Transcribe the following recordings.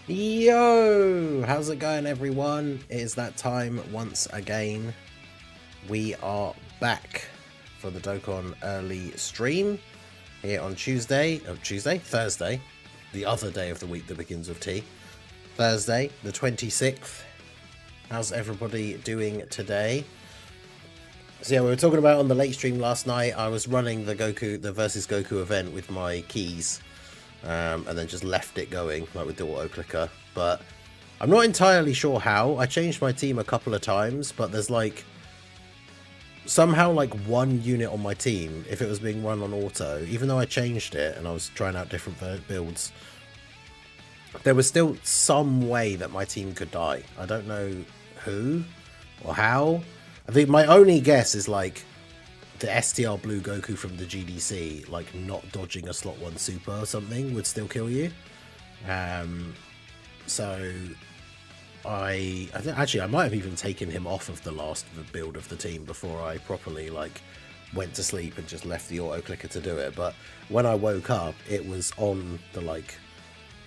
Yo, how's it going, everyone? It is that time once again. We are back for the Dokkan early stream here on Thursday, the other day of the week that begins with T. Thursday, the 26th. How's everybody doing today? So yeah, we were talking about on the late stream last night. I was running the versus Goku event with my keys. And then just left it going, like with the auto clicker. But I'm not entirely sure how. I changed my team a couple of times, but there's like somehow like one unit on my team, if it was being run on auto, even though I changed it and I was trying out different builds, there was still some way that my team could die. I don't know who or how. I think my only guess is like the STR Blue Goku from the GDC, like not dodging a slot 1 super or something would still kill you. So I think actually I might have even taken him off of the last build of the team before I properly like went to sleep and just left the auto clicker to do it. But when I woke up, it was on the like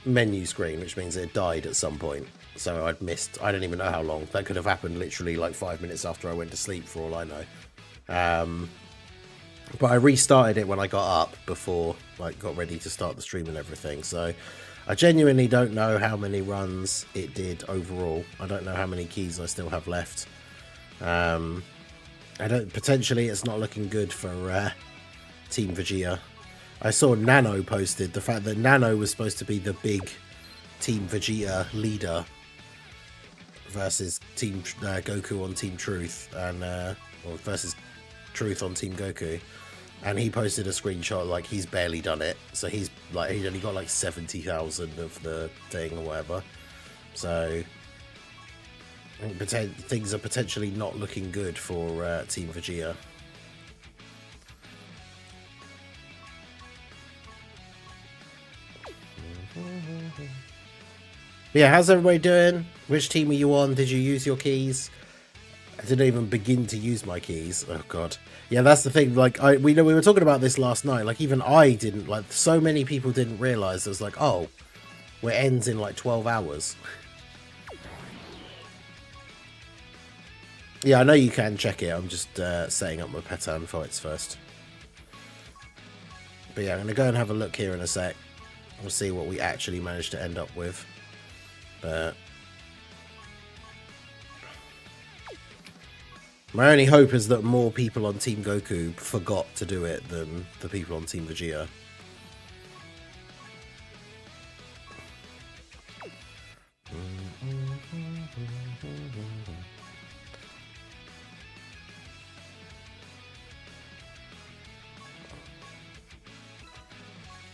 menu screen, which means it died at some point. So I'd missed, I don't even know how long. That could have happened literally like 5 minutes after I went to sleep for all I know. But I restarted it when I got up before like got ready to start the stream and everything. So I genuinely don't know how many runs it did overall. I don't know how many keys I still have left. Potentially it's not looking good for Team Vegeta. I saw Nano posted the fact that Nano was supposed to be the big Team Vegeta leader versus Team Goku on Team Truth and or versus Truth on Team Goku, and he posted a screenshot like he's barely done it, so he's only got like 70,000 of the thing or whatever. So things are potentially not looking good for Team Vegeta. Yeah, how's everybody doing? Which team are you on? Did you use your keys? I didn't even begin to use my keys. Oh god. Yeah, that's the thing. Like we were talking about this last night. Like even I didn't. Like so many people didn't realize it was like, oh, it ends in like 12 hours. Yeah, I know you can check it. I'm just setting up my Petan fights first. But yeah, I'm gonna go and have a look here in a sec. We'll see what we actually managed to end up with. But my only hope is that more people on Team Goku forgot to do it than the people on Team Vegeta.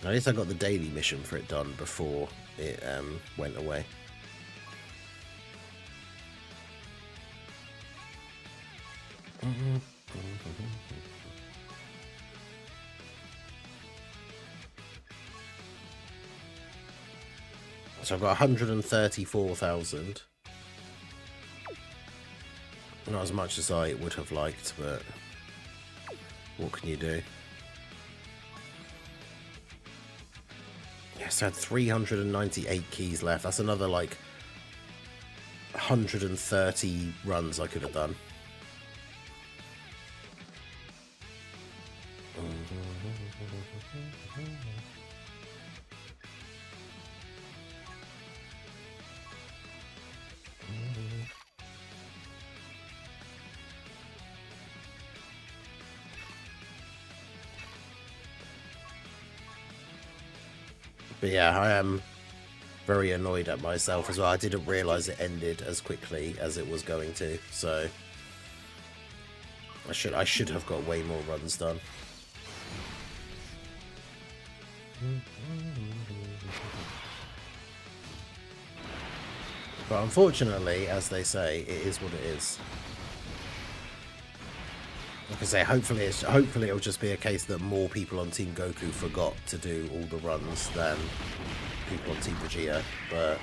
At least I got the daily mission for it done before it went away. So I've got 134,000. Not as much as I would have liked, but what can you do? Yes, I had 398 keys left. That's another like 130 runs I could have done. But yeah, I am very annoyed at myself as well. I didn't realise it ended as quickly as it was going to, so I should have got way more runs done. But unfortunately, as they say, it is what it is. Like I say, hopefully it'll just be a case that more people on Team Goku forgot to do all the runs than people on Team Vegeta, but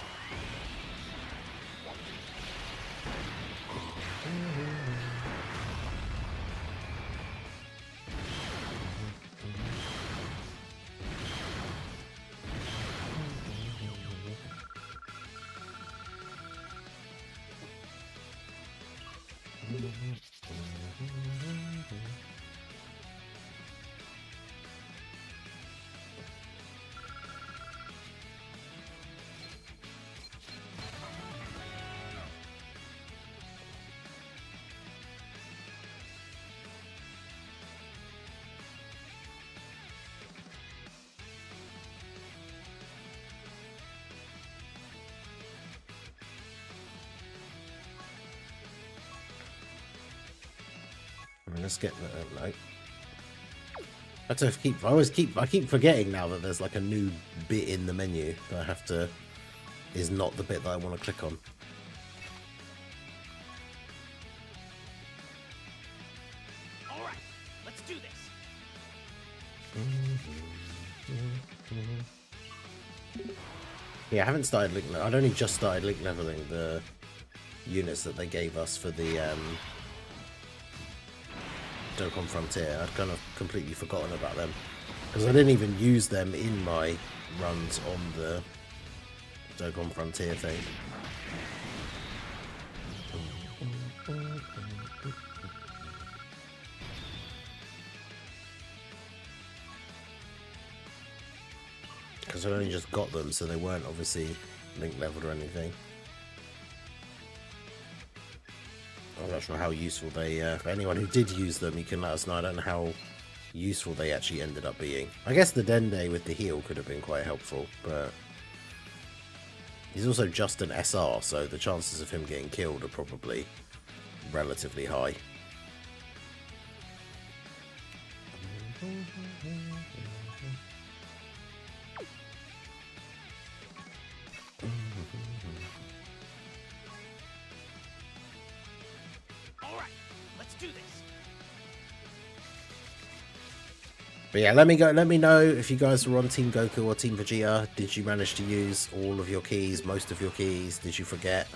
Let's get the note. I keep forgetting now that there's like a new bit in the menu that I have to is not the bit that I want to click on. All right, let's do this. Yeah, I haven't started link. I'd only just started link leveling the units that they gave us for the Dokkan Frontier. I'd kind of completely forgotten about them because I didn't even use them in my runs on the Dokkan Frontier thing. Because I only just got them, so they weren't obviously link leveled or anything. I'm not sure how useful they, for anyone who did use them, you can let us know. I don't know how useful they actually ended up being. I guess the Dende with the heal could have been quite helpful, but he's also just an SR, so the chances of him getting killed are probably relatively high. But yeah, let me know if you guys were on Team Goku or Team Vegeta. Did you manage to use all of your keys, most of your keys? Did you forget?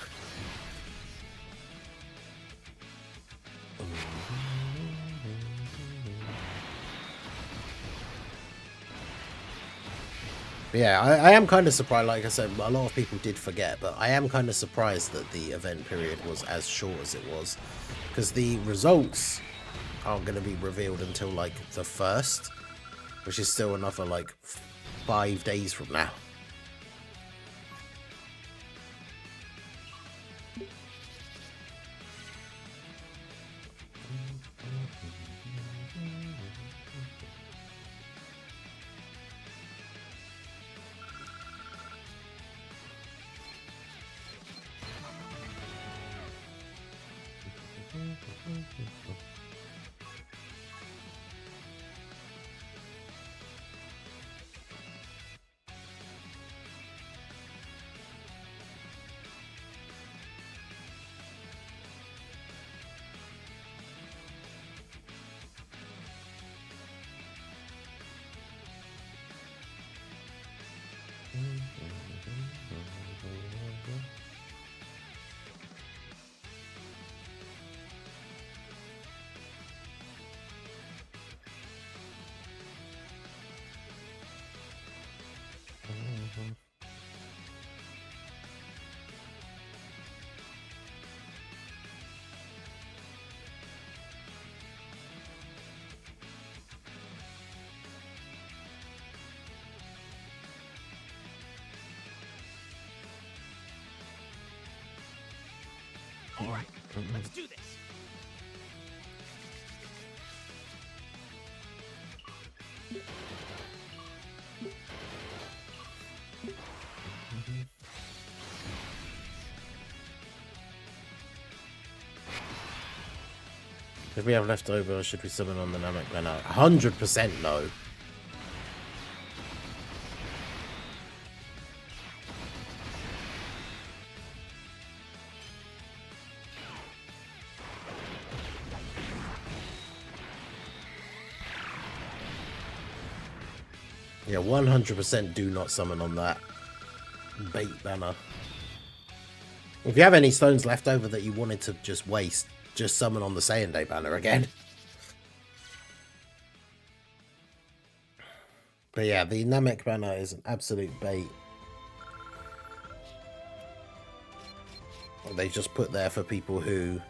But yeah, I am kind of surprised. Like I said, a lot of people did forget, but I am kind of surprised that the event period was as short as it was, because the results aren't going to be revealed until like the 1st. Which is still another, like, 5 days from now. All right, let's do this. If we have leftover, should we summon on the Namek banner? 100% no. Yeah, 100% do not summon on that bait banner. If you have any stones left over that you wanted to just waste, just summon on the Saiyan Day banner again. But yeah, the Namek banner is an absolute bait. They just put there for people who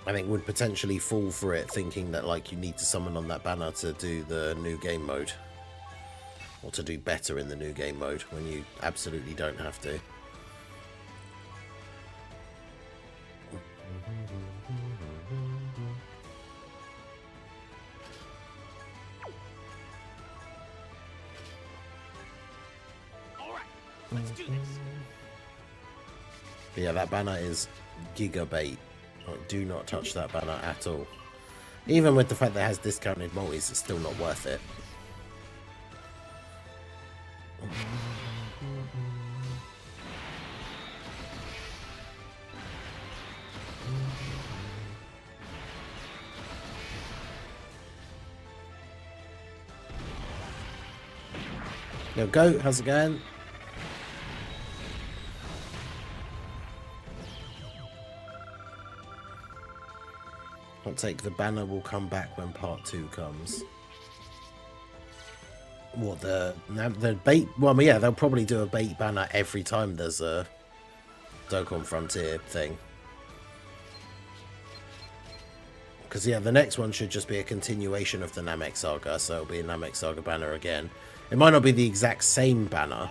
I think would potentially fall for it, thinking that like you need to summon on that banner to do the new game mode, or to do better in the new game mode, when you absolutely don't have to. All right, let's do this. But yeah, that banner is gigabait. Like, do not touch that banner at all. Even with the fact that it has discounted multis, it's still not worth it. Yo, Goat, how's it going? I'll take the banner will come back when part 2 comes. What, the bait? Well, yeah, they'll probably do a bait banner every time there's a Dokkan Frontier thing. Because, yeah, the next one should just be a continuation of the Namek Saga, so it'll be a Namek Saga banner again. It might not be the exact same banner,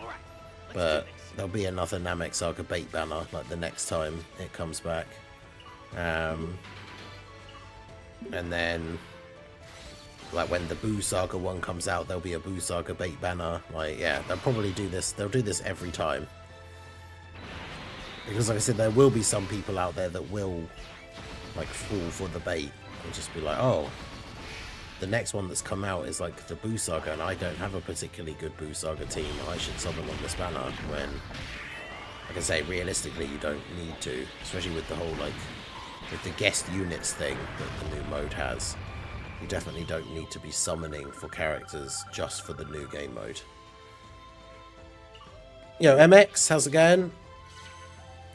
but there'll be another Namek Saga bait banner, like the next time it comes back. And then, like, when the Boo Saga one comes out, there'll be a Boo Saga bait banner. Like, yeah, they'll probably do this. They'll do this every time. Because, like I said, there will be some people out there that will, like, fall for the bait. And just be like, oh, the next one that's come out is, like, the Boo Saga, and I don't have a particularly good Boo Saga team. I should summon on this banner, when, like I say, realistically, you don't need to. Especially with the whole, like, with the guest units thing that the new mode has. You definitely don't need to be summoning for characters just for the new game mode. Yo, MX, how's it going?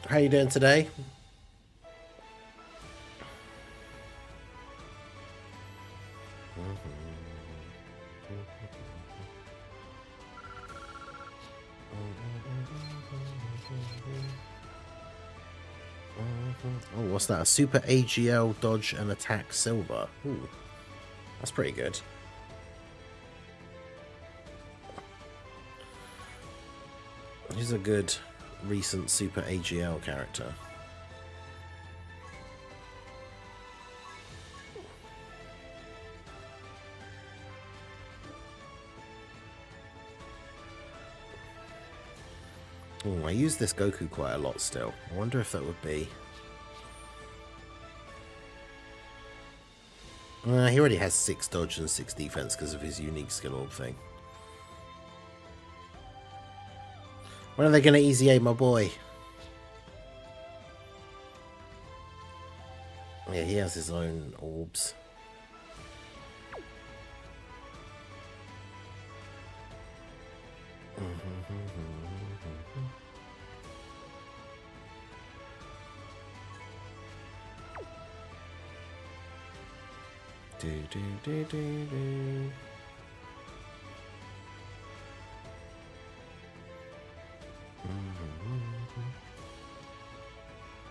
How you doing today? Oh, what's that? A Super AGL, Dodge, and Attack Silver. Ooh, that's pretty good. He's a good recent Super AGL character. Oh, I use this Goku quite a lot still. I wonder if that would be... he already has 6 dodge and 6 defense because of his unique skill orb thing. When are they going to easy A my boy? Yeah, he has his own orbs.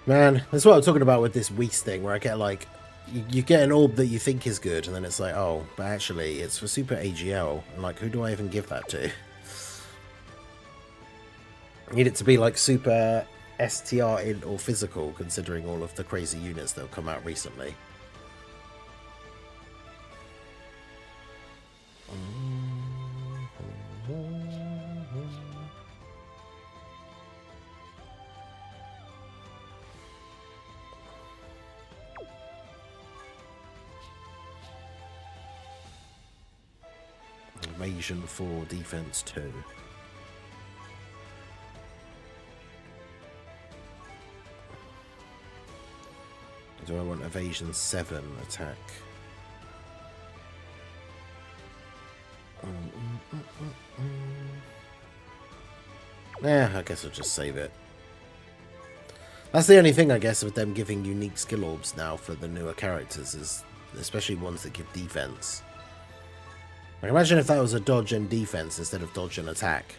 Man, that's what I'm talking about with this Whis thing, where I get like, you get an orb that you think is good, and then it's like, oh, but actually it's for Super AGL, and like, who do I even give that to? I need it to be like Super STR int or physical, considering all of the crazy units that have come out recently. Evasion 4, defense 2. Do I want evasion 7 attack? Yeah, I guess I'll just save it. That's the only thing, I guess, with them giving unique skill orbs now for the newer characters, is especially ones that give defense. Like, imagine if that was a dodge and defense instead of dodge and attack.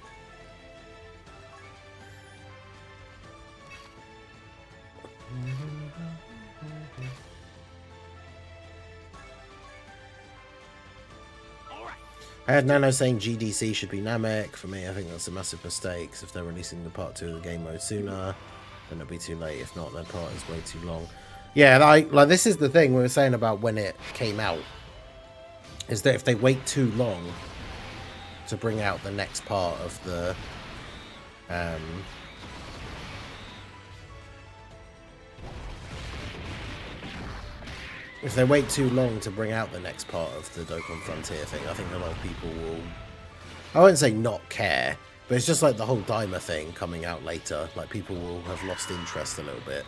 I had Nano saying GDC should be Namek. For me, I think that's a massive mistake. 'Cause if they're releasing the part 2 of the game mode sooner, then it'll be too late. If not, their part is way too long. Yeah, like this is the thing we were saying about when it came out. Is that if they wait too long to bring out the next part of the if they wait too long to bring out the next part of the Dokkan Frontier thing, I think a lot of people will, I wouldn't say not care, but it's just like the whole Daima thing coming out later. Like, people will have lost interest a little bit.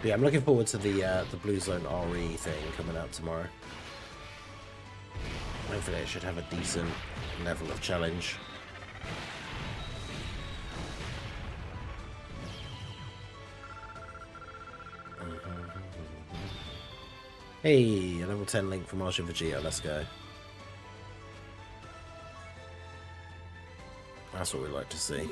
But yeah, I'm looking forward to the Blue Zone RE thing coming out tomorrow. Hopefully it should have a decent level of challenge. Hey, a level 10 link from Majin Vegeta, let's go. That's what we like to see.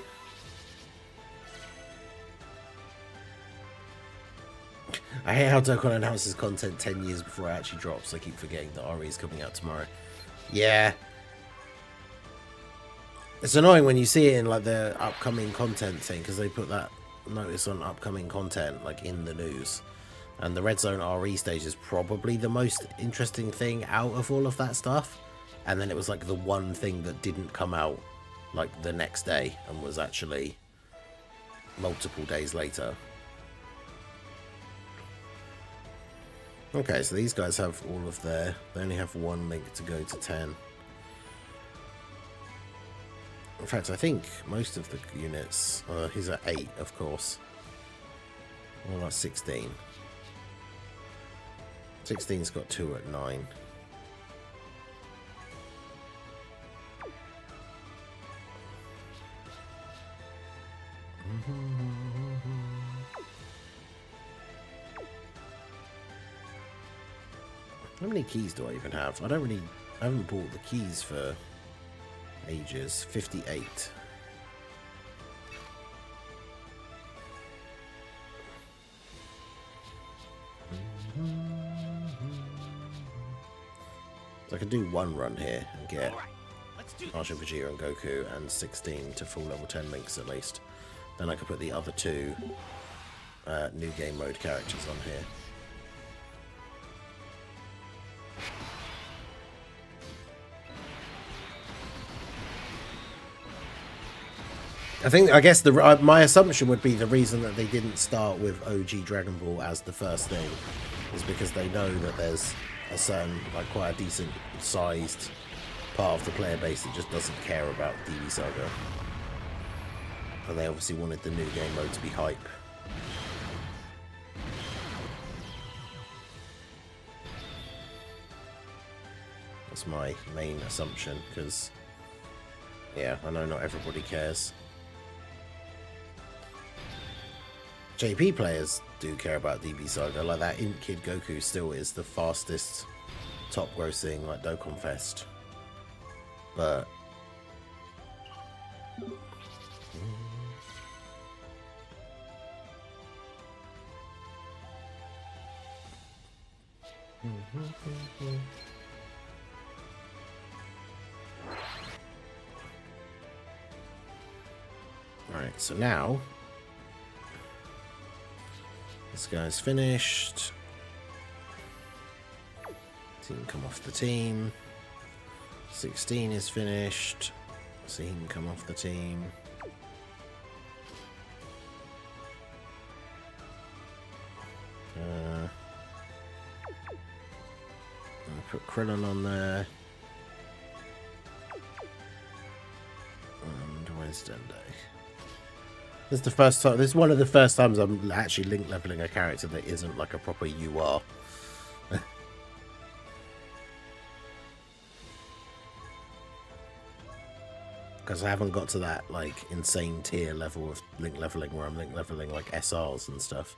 I hate how Dokkan announces content 10 years before it actually drops. I keep forgetting that RE is coming out tomorrow. Yeah. It's annoying when you see it in like the upcoming content thing, because they put that notice on upcoming content like in the news. And the Red Zone RE stage is probably the most interesting thing out of all of that stuff. And then it was like the one thing that didn't come out like the next day and was actually multiple days later. Okay, so these guys have all of their... They only have one link to go to 10. In fact, I think most of the units... he's at 8, of course. What about 16? 16's got 2 at 9. How many keys do I even have? I haven't bought the keys for ages. 58. So I can do one run here and get Majin Vegeta and Goku and 16 to full level 10 links at least. Then I could put the other 2 new game mode characters on here. I guess my assumption would be the reason that they didn't start with OG Dragon Ball as the first thing is because they know that there's a certain, like, quite a decent sized part of the player base that just doesn't care about DB Saga. And they obviously wanted the new game mode to be hype. That's my main assumption, because, yeah, I know not everybody cares. JP players do care about DB Saga, like that Int Kid Goku still is the fastest top grossing like Dokkan Fest. But alright, so now this guy's finished. So he can come off the team. 16 is finished, so he can come off the team. put Krillin on there. And where's Dende? This is the first time. This is one of the first times I'm actually link leveling a character that isn't like a proper UR. Because I haven't got to that like insane tier level of link leveling where I'm link leveling like SRs and stuff.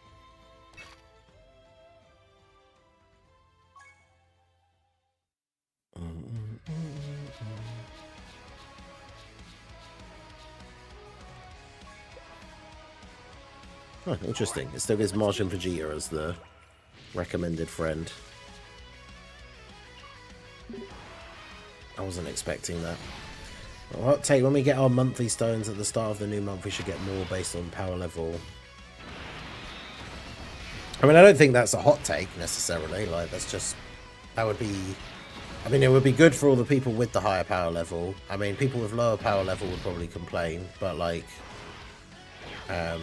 Oh, interesting. It still gives Majin Vegeta as the recommended friend. I wasn't expecting that. Well, hot take, when we get our monthly stones at the start of the new month, we should get more based on power level. I mean, I don't think that's a hot take, necessarily. Like, that's just... That would be... I mean, it would be good for all the people with the higher power level. I mean, people with lower power level would probably complain, but, like... at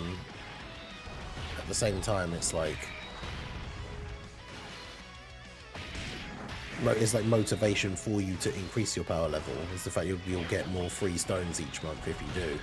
the same time, it's like... It's like motivation for you to increase your power level. It's the fact you'll get more free stones each month if you do.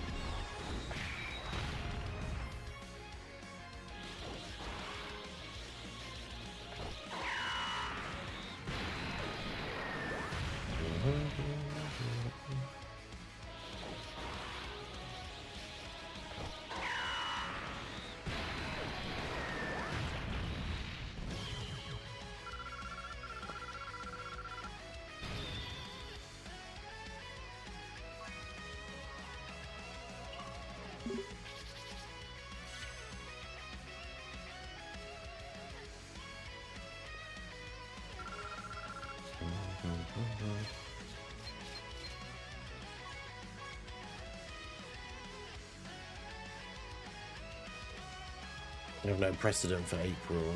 We have no precedent for April.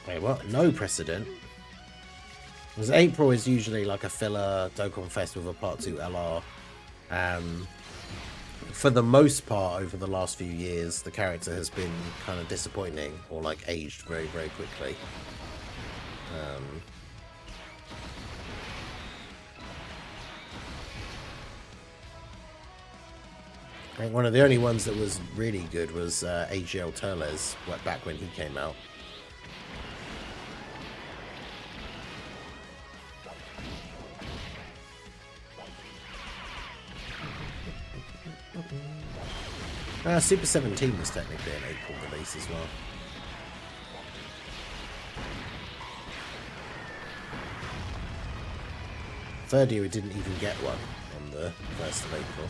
Wait, what? No precedent? Because April is usually like a filler Dokkan Fest with a Part 2 LR. For the most part, over the last few years, the character has been kind of disappointing or like aged very, very quickly. I think one of the only ones that was really good was AGL Turles, back when he came out. Super 17 was technically an April release as well. Third year we didn't even get one on the 1st of April.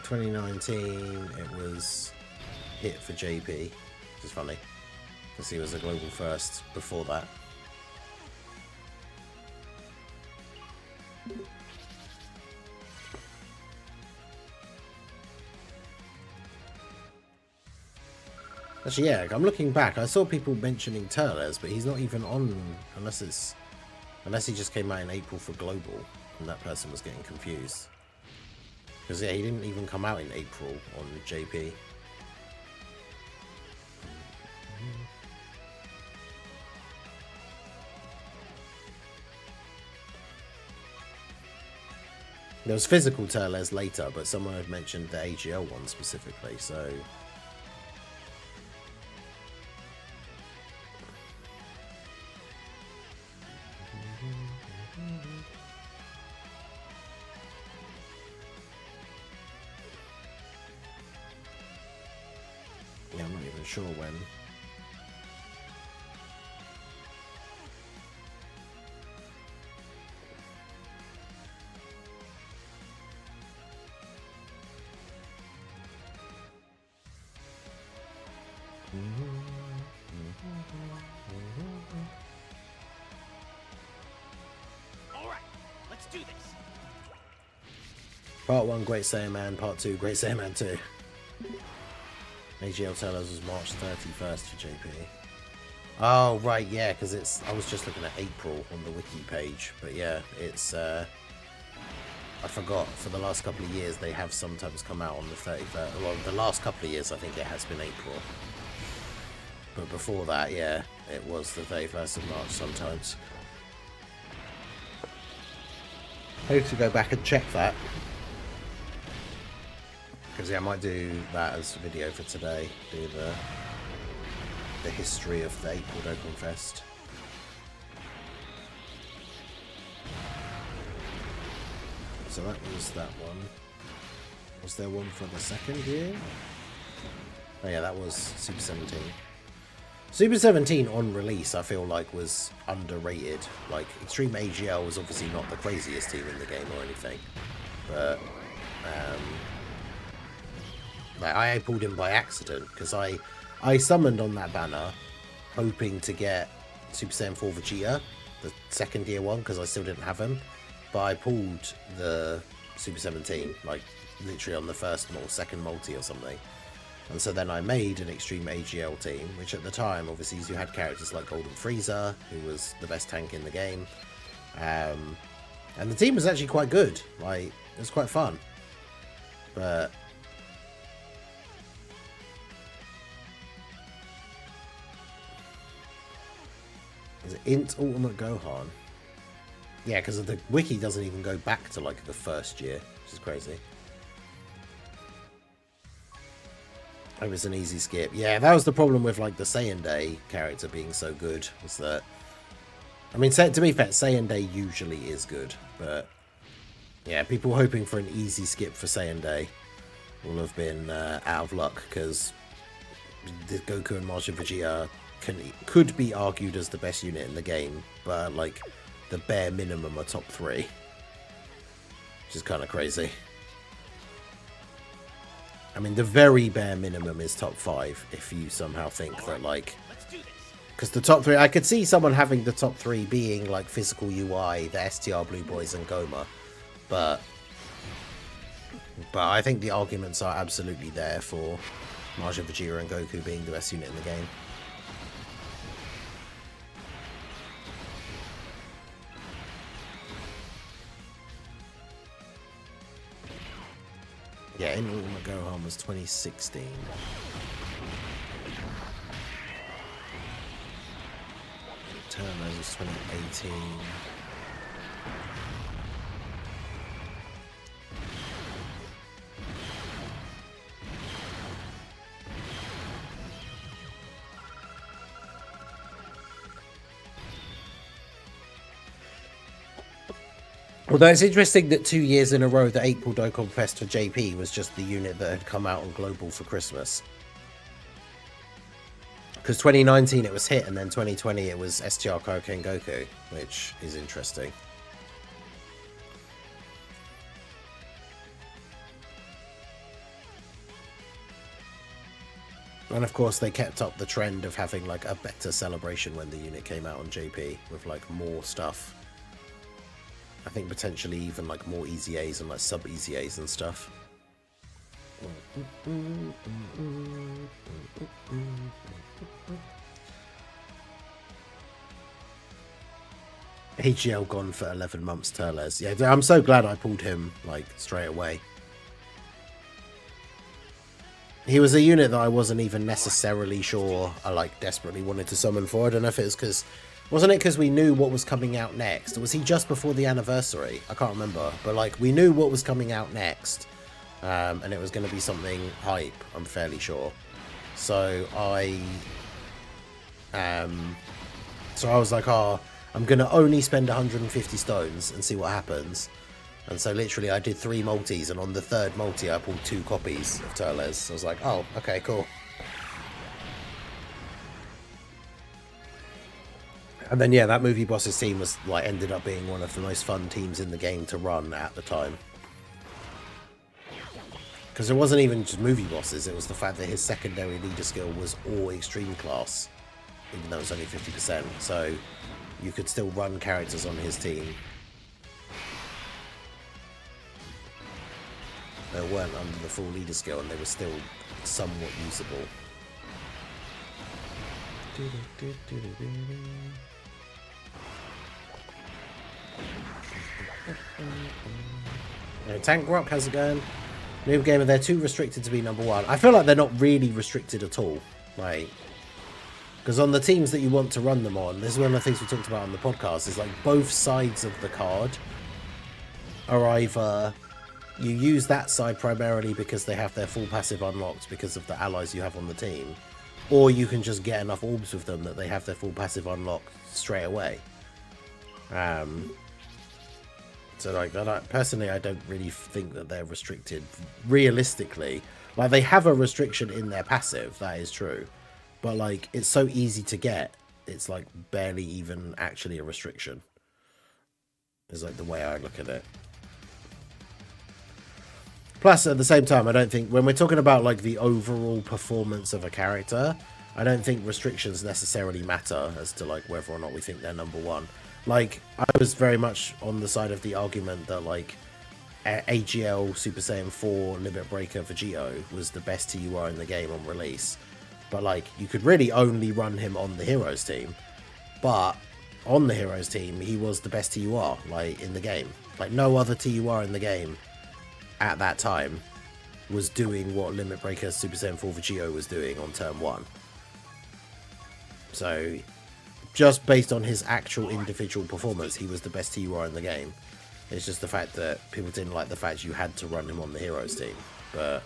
2019 it was hit for JP, which is funny because he was a global first before that. Actually, yeah, I'm looking back. I saw people mentioning Turles, but he's not even on unless he just came out in April for global, and that person was getting confused. Because yeah, he didn't even come out in April on JP. There was physical Turles later, but someone had mentioned the AGL one specifically, so... Yeah, I'm not even sure when. Alright, let's do this. Part 1, Great Saiyaman. Part 2, Great Saiyaman 2. AGL Turles was March 31st for JP. Oh, right, yeah, because it's... I was just looking at April on the wiki page. But yeah, it's... I forgot, for the last couple of years they have sometimes come out on the 31st. Well, the last couple of years I think it has been April. But before that, yeah, it was the 31st of March sometimes. I need to go back and check that. Because yeah, I might do that as a video for today. Do the history of the April Dokkan Fest. So that was that one. Was there one for the second year? Oh yeah, that was Super 17. Super 17 on release, I feel like, was underrated. Like, Extreme AGL was obviously not the craziest team in the game or anything. But, like, I pulled him by accident, because I summoned on that banner, hoping to get Super Saiyan 4 Vegeta, the second year one, because I still didn't have him. But I pulled the Super 17, like, literally on the first or second multi or something. And so then I made an Extreme AGL team, which at the time, obviously, you had characters like Golden Frieza, who was the best tank in the game. And the team was actually quite good. Like, it was quite fun. But is it Int Ultimate Gohan? Yeah, because the wiki doesn't even go back to, like, the first year, which is crazy. It was an easy skip. Yeah, that was the problem with, like, the Saiyan Day character being so good, was that... I mean, to be fair, Saiyan Day usually is good, but... Yeah, people hoping for an easy skip for Saiyan Day will have been out of luck, because Goku and Majin Vegeta could be argued as the best unit in the game, but, like... the bare minimum are top 3, which is kind of crazy. I mean, the very bare minimum is top 5 if you somehow think that, like, because the top 3, I could see someone having the top 3 being like physical UI, the STR Blue Boys and Goma, but I think the arguments are absolutely there for Majin Vegeta and Goku being the best unit in the game. Yeah, in Ultimate Gohan was 2016. Turnos was 2018. Although it's interesting that 2 years in a row, the April Dokkan Fest for JP was just the unit that had come out on Global for Christmas. Because 2019 it was Hit, and then 2020 it was STR Kaioken Goku, which is interesting. And of course they kept up the trend of having like a better celebration when the unit came out on JP, with like more stuff. I think potentially even like more Easy A's and like sub Easy A's and stuff. AGL gone for 11 months, Turles. Yeah, I'm so glad I pulled him like straight away. He was a unit that I wasn't even necessarily sure I like desperately wanted to summon for. I don't know if it was because... Wasn't it because we knew what was coming out next? Was he just before the anniversary? I can't remember. But, like, we knew what was coming out next. And it was going to be something hype, I'm fairly sure. So I was like, oh, I'm going to only spend 150 stones and see what happens. And so literally I did 3 multis, and on the 3rd multi I pulled 2 copies of Turles. So I was like, oh, okay, cool. And then, yeah, that Movie Bosses team was like ended up being one of the most fun teams in the game to run at the time. Because it wasn't even just Movie Bosses, it was the fact that his secondary leader skill was all extreme class, even though it was only 50%. So you could still run characters on his team that weren't under the full leader skill, and they were still somewhat usable. Tank Rock, how's it going? Noob Gamer, they're too restricted to be number one. I feel like they're not really restricted at all. Like, because on the teams that you want to run them on, this is one of the things we talked about on the podcast, is like both sides of the card are either you use that side primarily because they have their full passive unlocked because of the allies you have on the team, or you can just get enough orbs with them that they have their full passive unlocked straight away. So like, personally, I don't really think that they're restricted realistically. Like, they have a restriction in their passive, that is true, but like, it's so easy to get, it's like barely even actually a restriction, is like the way I look at it. Plus, at the same time, I don't think, when we're talking about like the overall performance of a character, I don't think restrictions necessarily matter as to like whether or not we think they're number one. Like, I was very much on the side of the argument that like AGL Super Saiyan 4 Limit Breaker Vegeta was the best TUR in the game on release. But like, you could really only run him on the Heroes team. But on the Heroes team, he was the best TUR, like, in the game. Like, no other TUR in the game at that time was doing what Limit Breaker Super Saiyan 4 Vegeta was doing on turn 1. So, just based on his actual individual performance, he was the best TUR in the game. It's just the fact that people didn't like the fact you had to run him on the Heroes team. But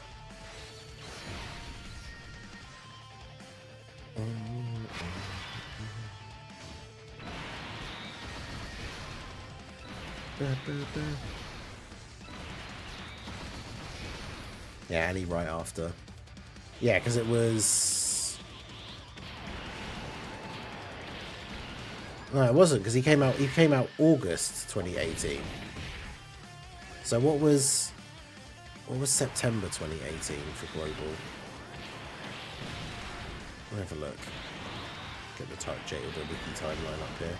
yeah, Annie right after. Yeah, because it was... No, it wasn't, because he came out August 2018. So what was September 2018 for global? I'll have a look. Get the JoJo wiki timeline up here.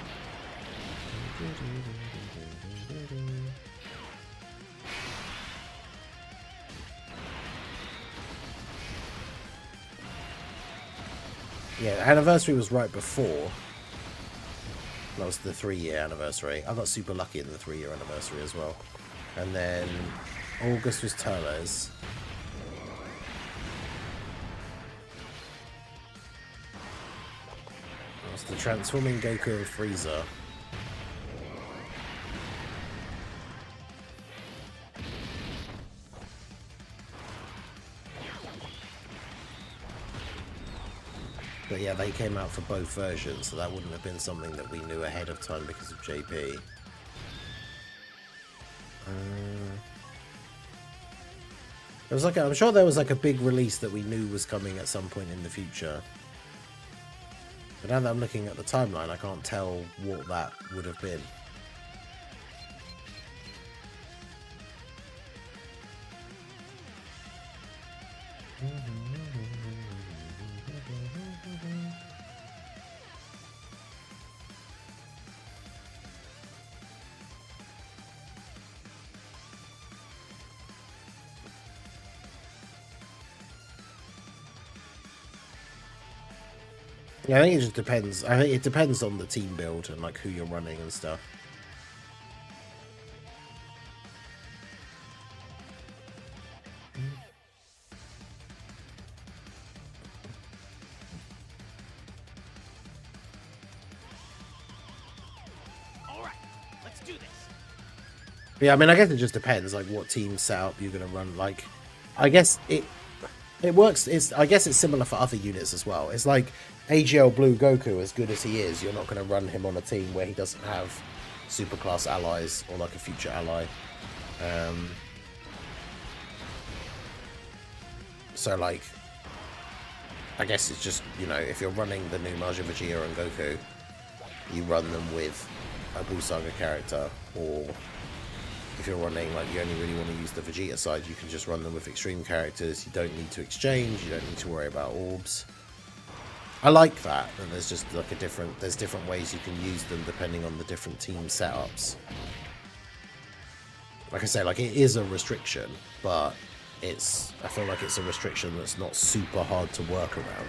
Yeah, the anniversary was right before. That was the 3-year anniversary. I got super lucky in the 3-year anniversary as well. And then August was Turles. That was the transforming Goku and Frieza. But yeah, they came out for both versions, so that wouldn't have been something that we knew ahead of time because of JP. It was like I'm sure there was like a big release that we knew was coming at some point in the future. But now that I'm looking at the timeline, I can't tell what that would have been. Yeah, I think it just depends. I think it depends on the team build and like who you're running and stuff. All right, let's do this. Yeah, I mean, I guess it just depends, like what team setup you're gonna run. Like, I guess it works. I guess it's similar for other units as well. It's like AGL Blue Goku, as good as he is, you're not gonna run him on a team where he doesn't have superclass allies or like a future ally. So like, I guess it's just, you know, if you're running the new Majin Vegeta and Goku, you run them with a Buu Saga character, or if you're running, like, you only really want to use the Vegeta side, you can just run them with extreme characters. You don't need to exchange, you don't need to worry about orbs. I like that, and there's just like there's different ways you can use them depending on the different team setups. Like I say, like, it is a restriction, but I feel like it's a restriction that's not super hard to work around.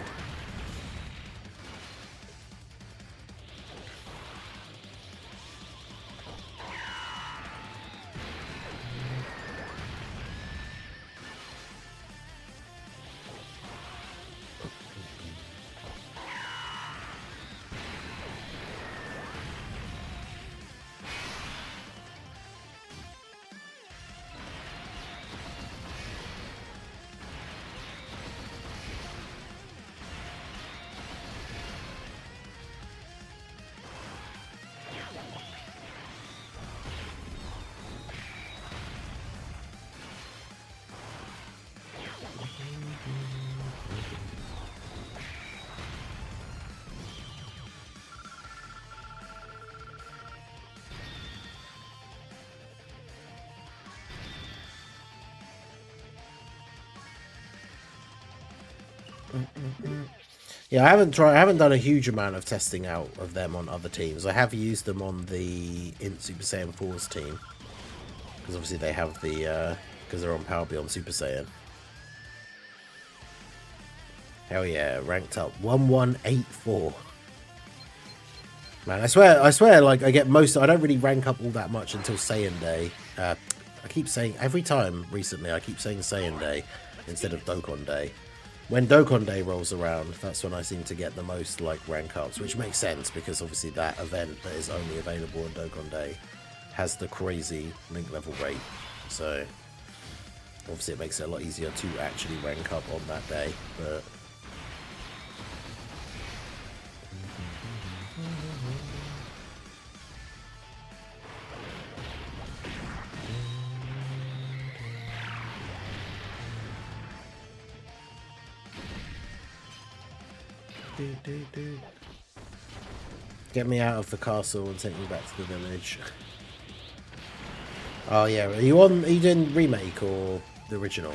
Yeah, I haven't done a huge amount of testing out of them on other teams. I have used them on the Super Saiyan 4's team. Because obviously they have the, because they're on Power Beyond Super Saiyan. Hell yeah, ranked up 1184. Man, I swear, like, I don't really rank up all that much until Saiyan Day. I keep saying, every time recently, I keep saying Saiyan Day instead of Dokkan Day. When Dokkan Day rolls around, that's when I seem to get the most, like, rank ups, which makes sense, because obviously that event that is only available on Dokkan Day has the crazy link level rate. So, obviously it makes it a lot easier to actually rank up on that day, but... Get me out of the castle and take me back to the village. Oh yeah, are you doing remake or the original?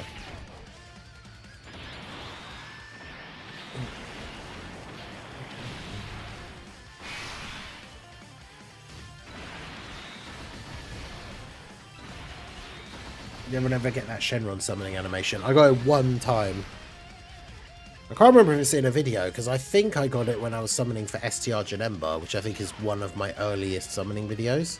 You never get that Shenron summoning animation. I got it one time. I can't remember if it's in a video, because I think I got it when I was summoning for STR Janemba, which I think is one of my earliest summoning videos.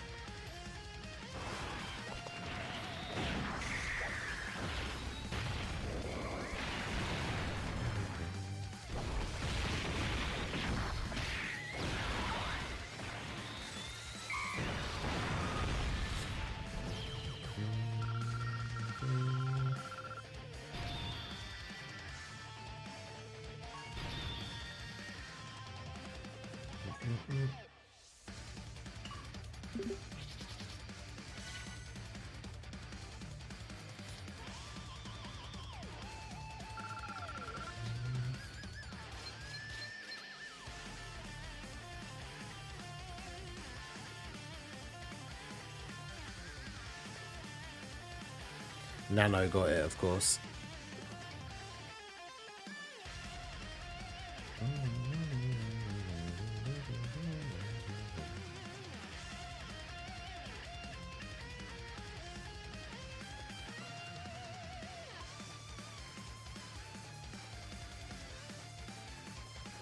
Nano got it, of course.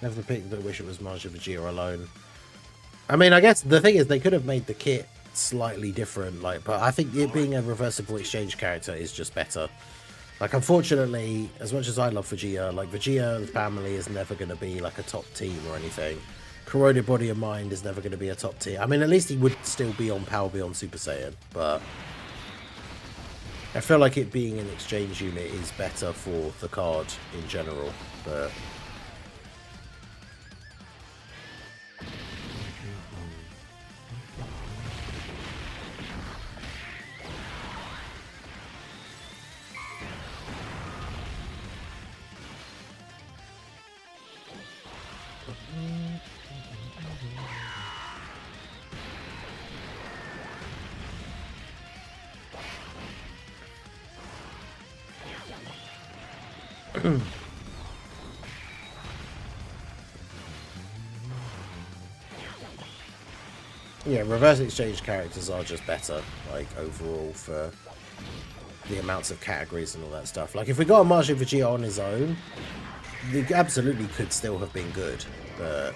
Never picked, but wish it was Majin Vegeta alone. I mean, I guess the thing is they could have made the kit slightly different, like, but I think it being a reversible exchange character is just better. Like, unfortunately, as much as I love Vegeta, like, Vegeta's family is never going to be like a top team or anything. Corroded Body and Mind is never going to be a top tier. I mean, at least he would still be on Power Beyond Super Saiyan, but I feel like it being an exchange unit is better for the card in general, but... Yeah, reverse exchange characters are just better, like, overall, for the amounts of categories and all that stuff. Like, if we got a Majin Vegeta on his own, he absolutely could still have been good, but...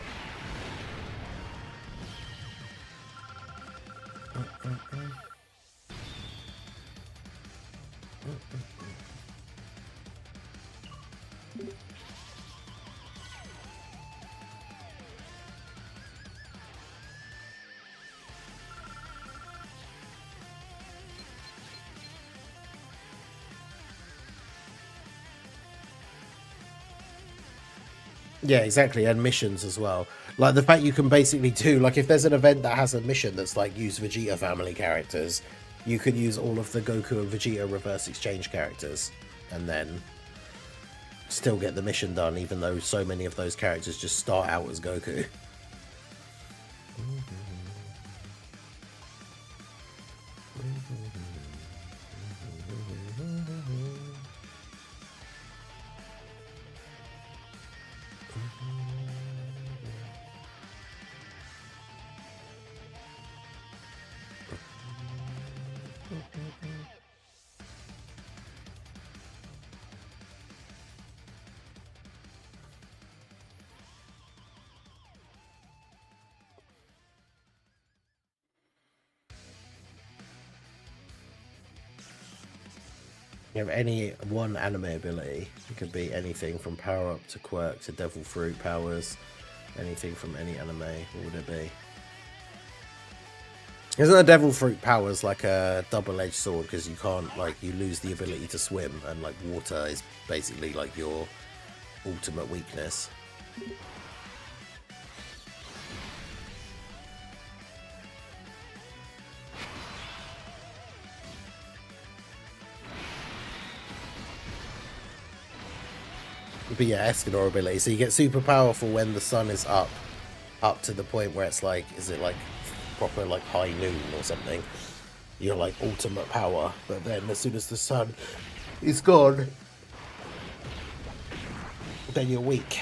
Yeah, exactly, and missions as well. Like, the fact you can basically do, like, if there's an event that has a mission that's, like, use Vegeta family characters, you could use all of the Goku and Vegeta reverse exchange characters, and then still get the mission done, even though so many of those characters just start out as Goku. You have any one anime ability. It could be anything from power up to quirk to devil fruit powers. Anything from any anime. What would it be? Isn't a devil fruit powers like a double-edged sword, because you can't, like, you lose the ability to swim, and like water is basically like your ultimate weakness. But yeah, Escanor ability. So you get super powerful when the sun is up to the point where it's like, is it like proper like high noon or something? You're like ultimate power, but then as soon as the sun is gone, then you're weak.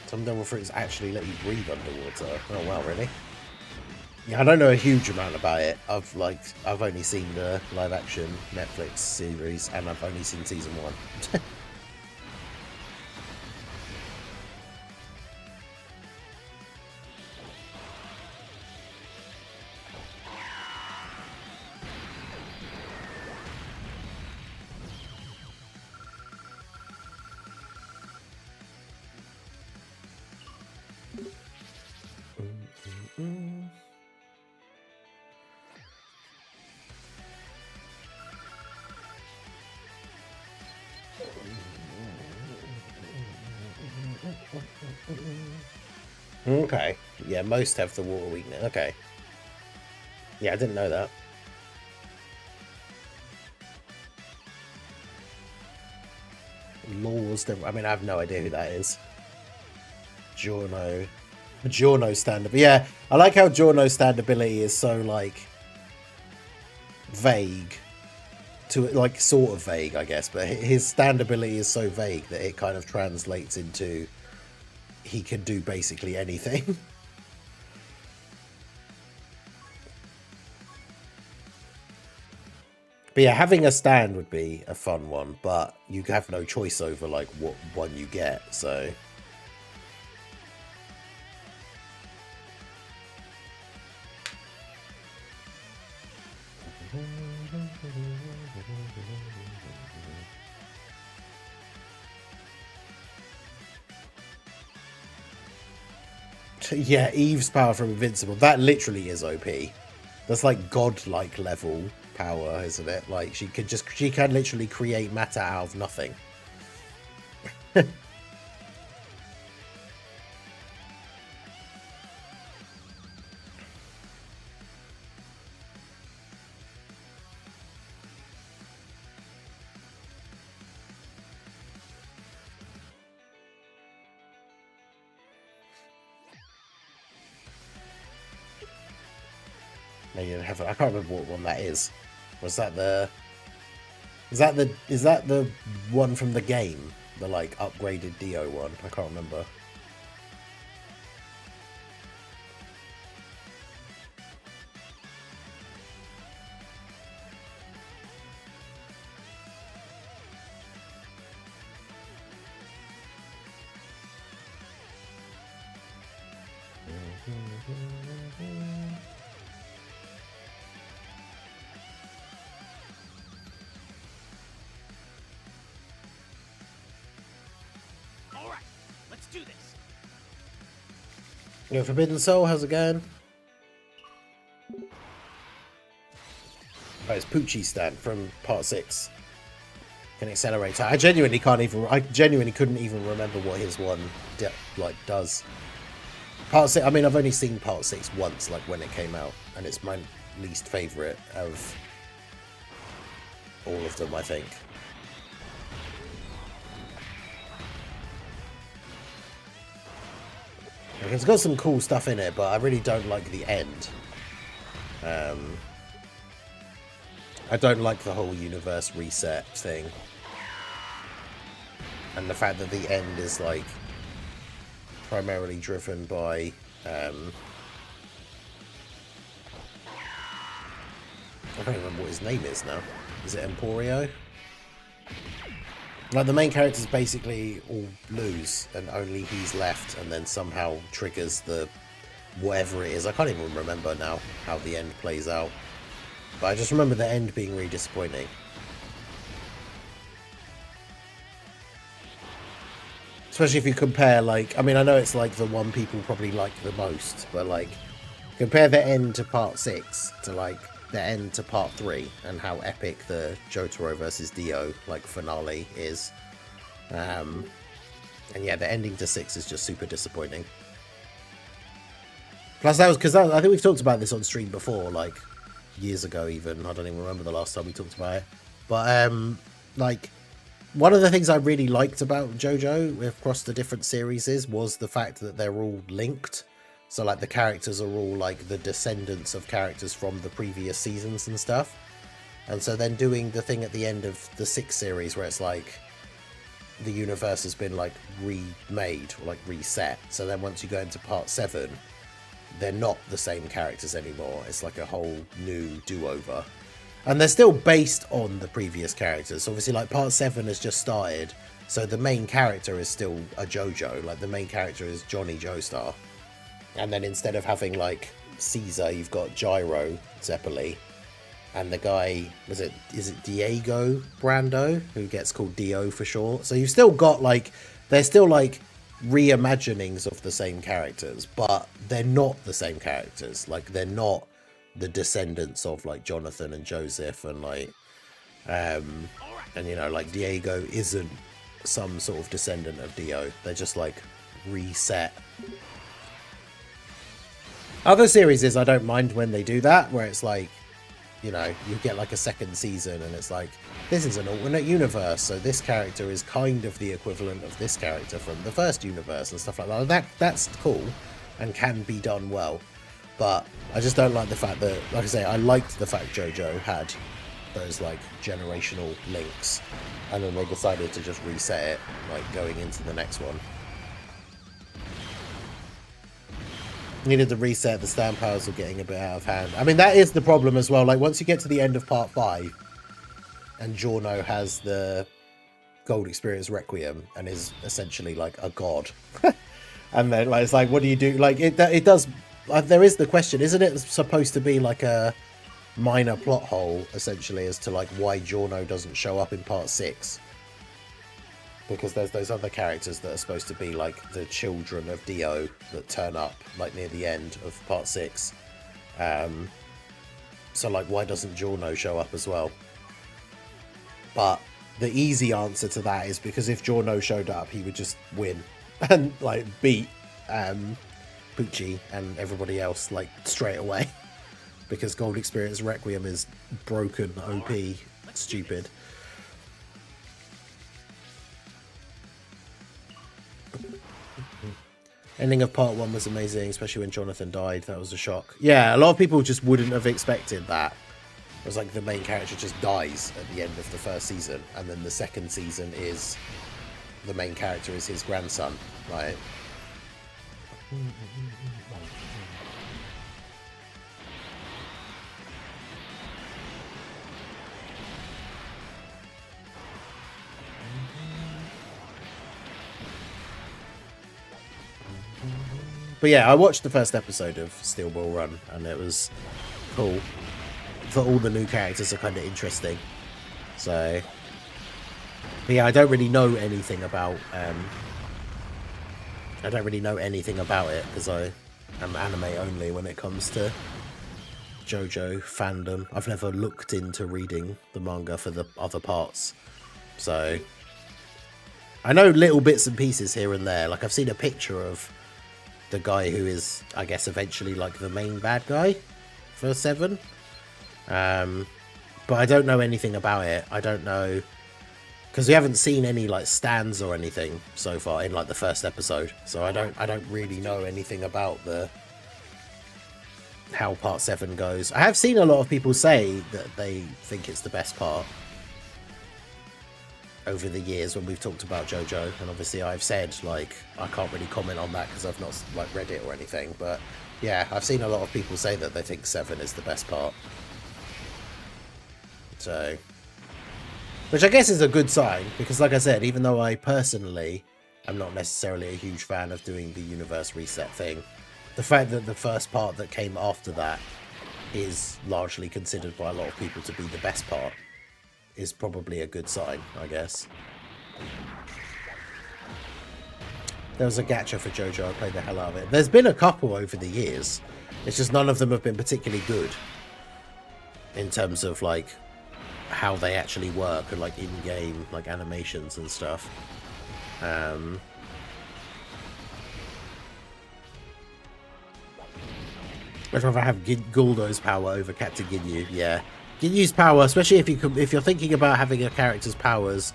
Some devil fruits actually let you breathe underwater. Oh wow, really? Yeah, I don't know a huge amount about it. I've only seen the live action Netflix series, and I've only seen season 1. Okay. Yeah, most have the water weakness. Okay. Yeah, I didn't know that. Laws. I mean, I have no idea who that is. Giorno stand. Yeah, I like how Giorno's stand ability is so like vague. To like sort of vague, I guess, but his stand ability is so vague that it kind of translates into he can do basically anything. But yeah, having a stand would be a fun one, but you have no choice over like what one you get, so yeah, Eve's power from Invincible, that literally is OP. That's like godlike level power, isn't it? Like she can literally create matter out of nothing. I can't remember what one that is. Was that the? Is that the one from the game? The like upgraded Dio one? I can't remember. Do this. Yo, Forbidden Soul, how's it going? Oh, it's Poochie stand from part 6. Can accelerate time. I genuinely couldn't even remember what his one does. Part 6, I mean, I've only seen Part 6 once, like when it came out, and it's my least favourite of all of them, I think. Like, it's got some cool stuff in it, but I really don't like the end. I don't like the whole universe reset thing. And the fact that the end is, like, primarily driven by, I don't remember what his name is now. Is it Emporio? Like, the main characters basically all lose, and only he's left, and then somehow triggers the whatever it is. I can't even remember now how the end plays out. But I just remember the end being really disappointing. Especially if you compare, like, I mean, I know it's like the one people probably like the most, but like, compare the end to Part 6 to like the end to Part 3 and how epic the Jotaro versus Dio like finale is. And yeah, the ending to 6 is just super disappointing. Plus that was because I think we've talked about this on stream before, like years ago even. I don't even remember the last time we talked about it. But like, one of the things I really liked about JoJo across the different series was the fact that they're all linked. So like the characters are all like the descendants of characters from the previous seasons and stuff. And so then doing the thing at the end of the 6th series where it's like the universe has been like remade or like reset. So then once you go into Part 7, they're not the same characters anymore. It's like a whole new do-over. And they're still based on the previous characters. So obviously, like, Part 7 has just started, so the main character is still a JoJo. Like, the main character is Johnny Joestar. And then instead of having, like, Caesar, you've got Gyro Zeppeli. And the guy, is it Diego Brando, who gets called Dio for short? So you've still got, like, they're still, like, reimaginings of the same characters, but they're not the same characters. Like, they're not the descendants of like Jonathan and Joseph and like and you know, like Diego isn't some sort of descendant of Dio. They're just like reset. Other series I don't mind when they do that, where it's like, you know, you get like a second season and it's like, this is an alternate universe, so this character is kind of the equivalent of this character from the first universe and stuff like that. That's cool and can be done well. But I just don't like the fact that, like I say, I liked the fact JoJo had those like generational links, and then they decided to just reset it, like going into the next one. Needed to reset. The stand powers were getting a bit out of hand. I mean, that is the problem as well. Like, once you get to the end of Part 5, and Giorno has the Gold Experience Requiem and is essentially like a god, and then like it's like, what do you do? Like it does. There is the question, isn't it supposed to be like a minor plot hole, essentially, as to like why Giorno doesn't show up in Part 6? Because there's those other characters that are supposed to be like the children of Dio that turn up like near the end of Part 6. So like, why doesn't Giorno show up as well? But the easy answer to that is because if Giorno showed up, he would just win and like beat Pucci and everybody else like straight away, because Gold Experience Requiem is broken, OP, stupid. Ending of Part 1 was amazing, especially when Jonathan died. That was a shock. Yeah, a lot of people just wouldn't have expected that. It was like the main character just dies at the end of the first season, and then the second season is the main character is his grandson, right? But yeah, I watched the first episode of Steel Ball Run, and it was cool. For all the new characters are kind of interesting. So, but yeah, I don't really know anything about. I don't really know anything about it because I am anime only when it comes to JoJo fandom. I've never looked into reading the manga for the other parts. So I know little bits and pieces here and there. Like I've seen a picture of the guy who is, I guess, eventually like the main bad guy for 7. But I don't know anything about it. I don't know, because we haven't seen any like stands or anything so far in like the first episode. So I don't really know anything about how part 7 goes. I have seen a lot of people say that they think it's the best part over the years when we've talked about JoJo, and obviously I've said like I can't really comment on that because I've not like read it or anything, but yeah, I've seen a lot of people say that they think 7 is the best part. So, which I guess is a good sign, because like I said, even though I personally am not necessarily a huge fan of doing the universe reset thing, the fact that the first part that came after that is largely considered by a lot of people to be the best part is probably a good sign, I guess. There was a gacha for JoJo, I played the hell out of it. There's been a couple over the years. It's just none of them have been particularly good in terms of like how they actually work and like in-game like animations and stuff. I'd rather have Guldo's power over Captain Ginyu. Yeah, Ginyu's power, especially if you're thinking about having a character's powers,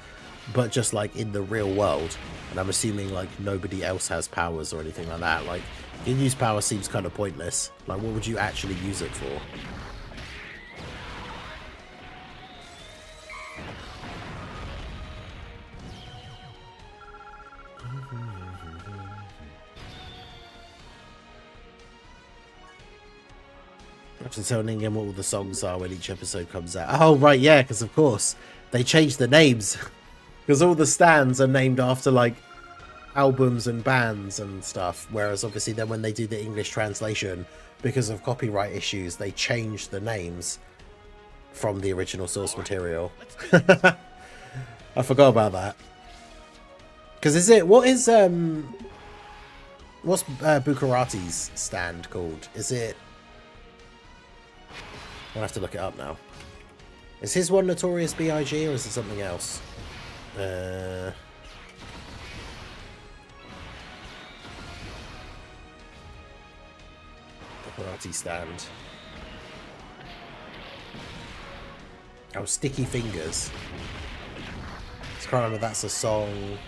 but just like in the real world, and I'm assuming like nobody else has powers or anything like that. Like Ginyu's power seems kind of pointless. Like, what would you actually use it for? I have to tell Ningen what all the songs are when each episode comes out. Oh, right, yeah, because of course they changed the names. Because all the stands are named after like albums and bands and stuff. Whereas obviously then when they do the English translation, because of copyright issues, they changed the names from the original source material. I forgot about that. Because what's Bukarati's stand called? Is it... I'll have to look it up now. Is his one Notorious B.I.G. or is it something else? Karate stand. Oh, Sticky Fingers. I can't remember. That's a song.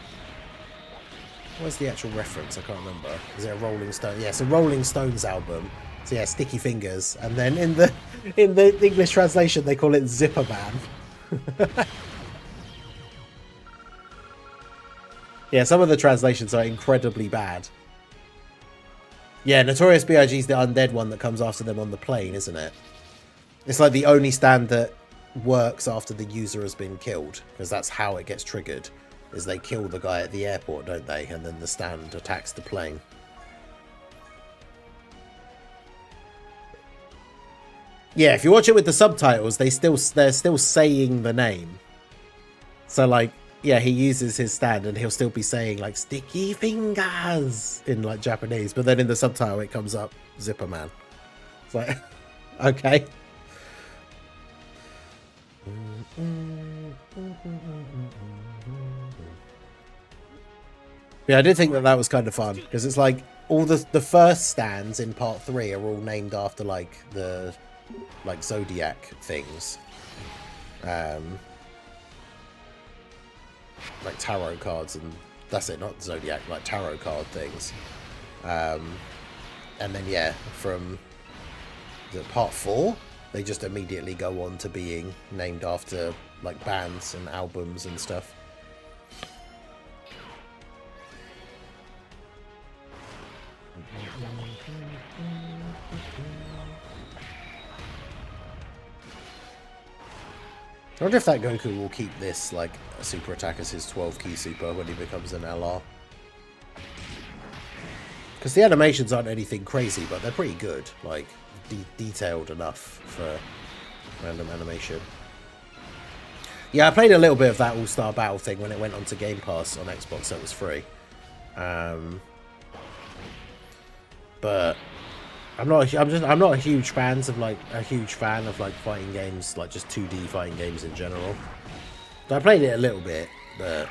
Where's the actual reference? I can't remember. Is it a Rolling Stone? Yeah, it's a Rolling Stones album. So yeah, Sticky Fingers, and then in the English translation they call it Zipper Man. Yeah, some of the translations are incredibly bad. Yeah, Notorious B.I.G. is the undead one that comes after them on the plane, isn't it? It's like the only stand that works after the user has been killed, because that's how it gets triggered. Is they kill the guy at the airport, don't they? And then the stand attacks the plane. Yeah, if you watch it with the subtitles, they're still saying the name. So like, yeah, he uses his stand and he'll still be saying like Sticky Fingers in like Japanese, but then in the subtitle it comes up Zipper Man. It's like, okay. Yeah, I did think that was kind of fun, because it's like all the first stands in part 3 are all named after like the like zodiac things, like tarot cards, and that's it, not zodiac, like tarot card things. And then yeah, from the part 4 they just immediately go on to being named after like bands and albums and stuff. I wonder if that Goku will keep this like a super attack as his 12 key super when he becomes an LR. Because the animations aren't anything crazy, but they're pretty good. Like, detailed enough for random animation. Yeah, I played a little bit of that All-Star Battle thing when it went onto Game Pass on Xbox, so it was free. But I'm not a huge fan of like fighting games, like just 2D fighting games in general. I played it a little bit, but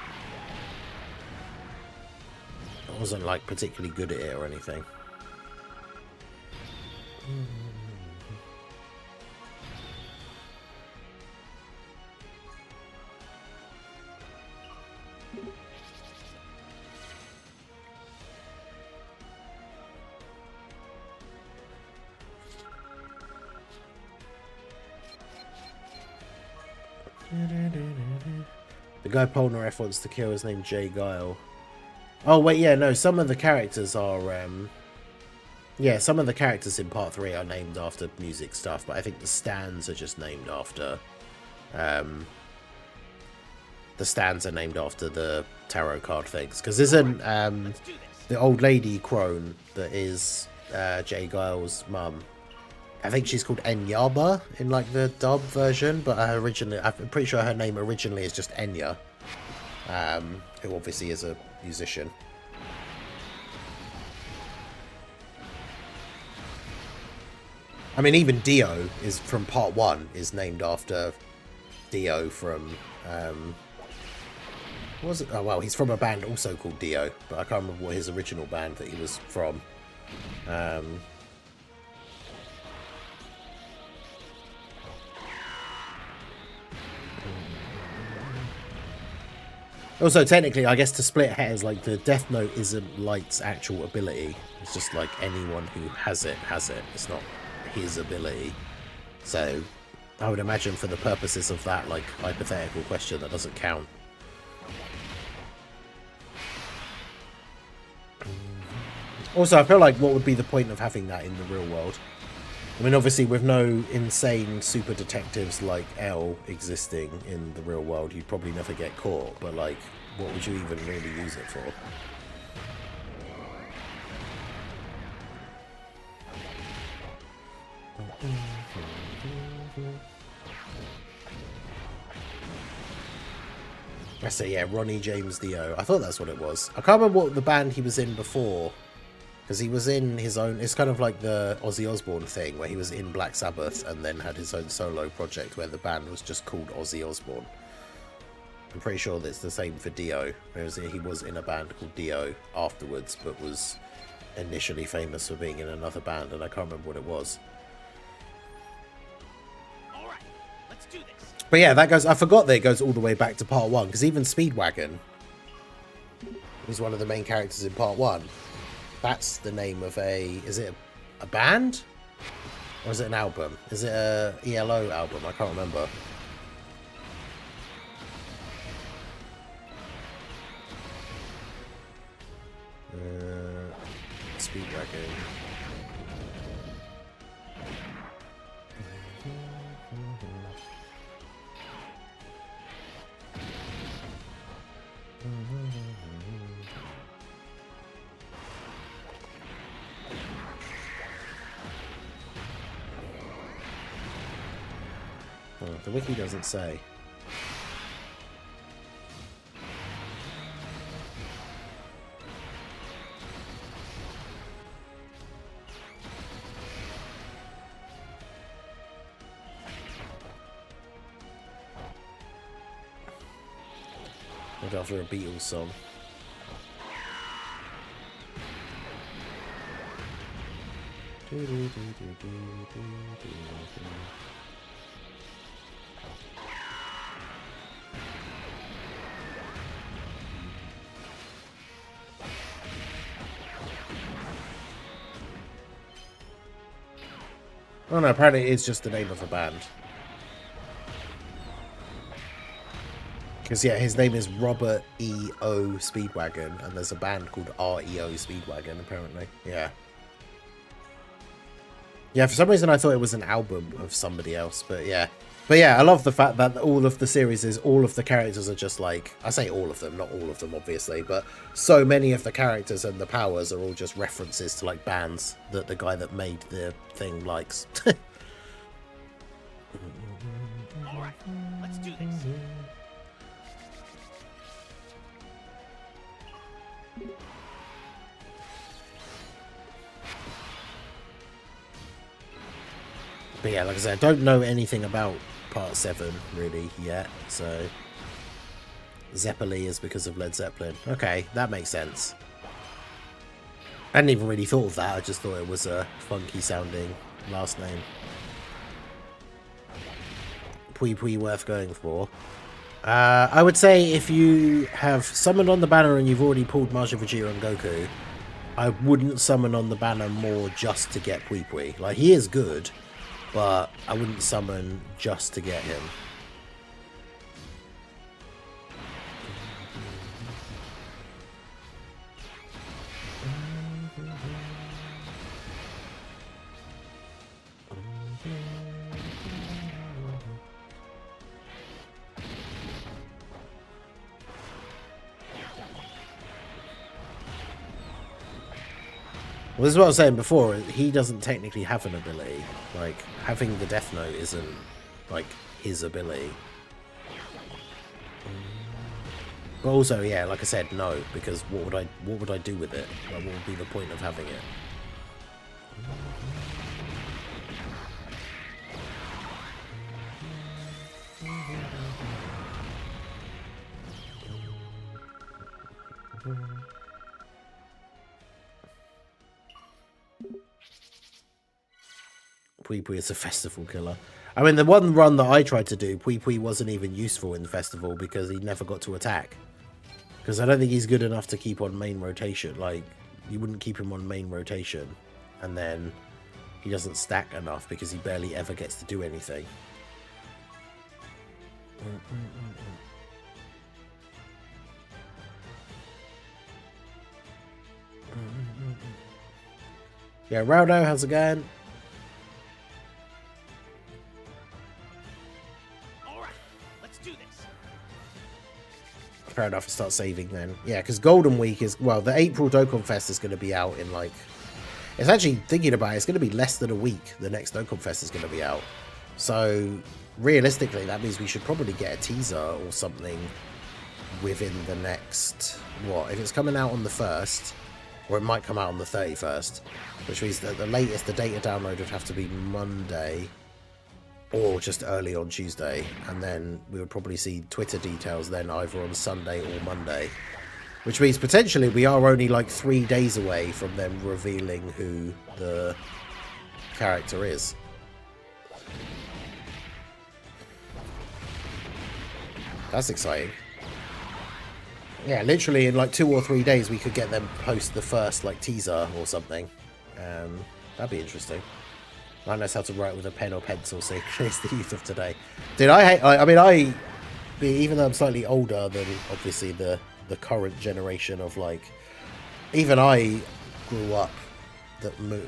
I wasn't like particularly good at it or anything. The guy Polnareff wants to kill is named Jay Guile. Oh wait, yeah, no, some of the characters are yeah, some of the characters in part 3 are named after music stuff, but I think the stands are just named after the stands are named after the tarot card things. Because isn't the old lady crone that is Jay Giles' mum, I think she's called Enyaba in like the dub version, but originally, I'm pretty sure her name originally is just Enya, who obviously is a musician. I mean, even Dio is from part 1 is named after Dio from what was it? Oh well, he's from a band also called Dio, but I can't remember what his original band that he was from. Also, technically, I guess to split hairs, like the Death Note isn't Light's actual ability. It's just like anyone who has it has it. It's not his ability. So I would imagine for the purposes of that like hypothetical question, that doesn't count. Also, I feel like what would be the point of having that in the real world? I mean, obviously, with no insane super detectives like L existing in the real world, you'd probably never get caught. But, like, what would you even really use it for? I say, yeah, Ronnie James Dio. I thought that's what it was. I can't remember what the band he was in before. Because he was in his own... It's kind of like the Ozzy Osbourne thing, where he was in Black Sabbath and then had his own solo project where the band was just called Ozzy Osbourne. I'm pretty sure that's the same for Dio. Whereas he was in a band called Dio afterwards, but was initially famous for being in another band, and I can't remember what it was. All right, let's do this. But yeah, that goes... I forgot that it goes all the way back to part 1, because even Speedwagon was one of the main characters in part 1. That's the name of a... Is it a band? Or is it an album? Is it a ELO album? I can't remember. Speedwagon. The wiki doesn't say. What after a Beatles song? Oh no, apparently it is just the name of a band. Because yeah, his name is Robert E.O. Speedwagon, and there's a band called R.E.O. Speedwagon, apparently. Yeah. Yeah, for some reason I thought it was an album of somebody else, but yeah. But yeah, I love the fact that all of the series is, all of the characters are just like, I say all of them, not all of them obviously, but so many of the characters and the powers are all just references to like bands that the guy that made the thing likes. Alright, let's do this. But yeah, like I said, I don't know anything about part 7 really yet, so Zeppeli is because of Led Zeppelin. Okay, that makes sense. I hadn't even really thought of that. I just thought it was a funky sounding last name. Pui Pui worth going for. I would say if you have summoned on the banner and you've already pulled Majin Vegeta and Goku, I wouldn't summon on the banner more just to get Pui Pui. Like, he is good, but I wouldn't summon just to get him. Well, this is what I was saying before. He doesn't technically have an ability. Like, having the Death Note isn't, like, his ability. But also, yeah, like I said, no, because what would I do with it? Like, what would be the point of having it? Pui Pui is a festival killer. I mean, the one run that I tried to do, Pui Pui wasn't even useful in the festival because he never got to attack. Because I don't think he's good enough to keep on main rotation. Like, you wouldn't keep him on main rotation. And then he doesn't stack enough because he barely ever gets to do anything. Yeah, Raudo, how's it going? Fair enough, start saving then. Yeah, because Golden Week is, well, the April Dokkan Fest is going to be out in like, it's actually, thinking about it, it's going to be less than a week. The next Dokkan Fest is going to be out. So realistically, that means we should probably get a teaser or something within the next, what, if it's coming out on the 1st, or it might come out on the 31st, which means that the latest, the data download would have to be Monday, or just early on Tuesday, and then we would probably see Twitter details then either on Sunday or Monday, which means potentially we are only like 3 days away from them revealing who the character is. That's exciting. Yeah, literally in like 2 or 3 days we could get them post the first like teaser or something. That'd be interesting. Learn us how to write with a pen or pencil, so it's the youth of today. Dude, I mean, even though I'm slightly older than obviously the current generation of like, even I grew up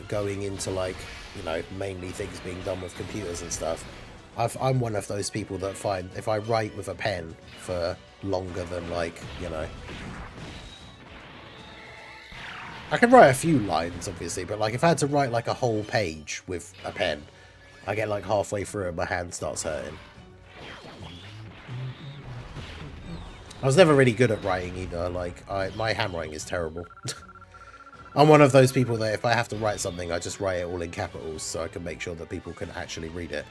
going into like, you know, mainly things being done with computers and stuff. I'm one of those people that find if I write with a pen for longer than like, you know, I can write a few lines, obviously, but like if I had to write like a whole page with a pen, I get like halfway through and my hand starts hurting. I was never really good at writing either. Like my handwriting is terrible. I'm one of those people that if I have to write something, I just write it all in capitals so I can make sure that people can actually read it.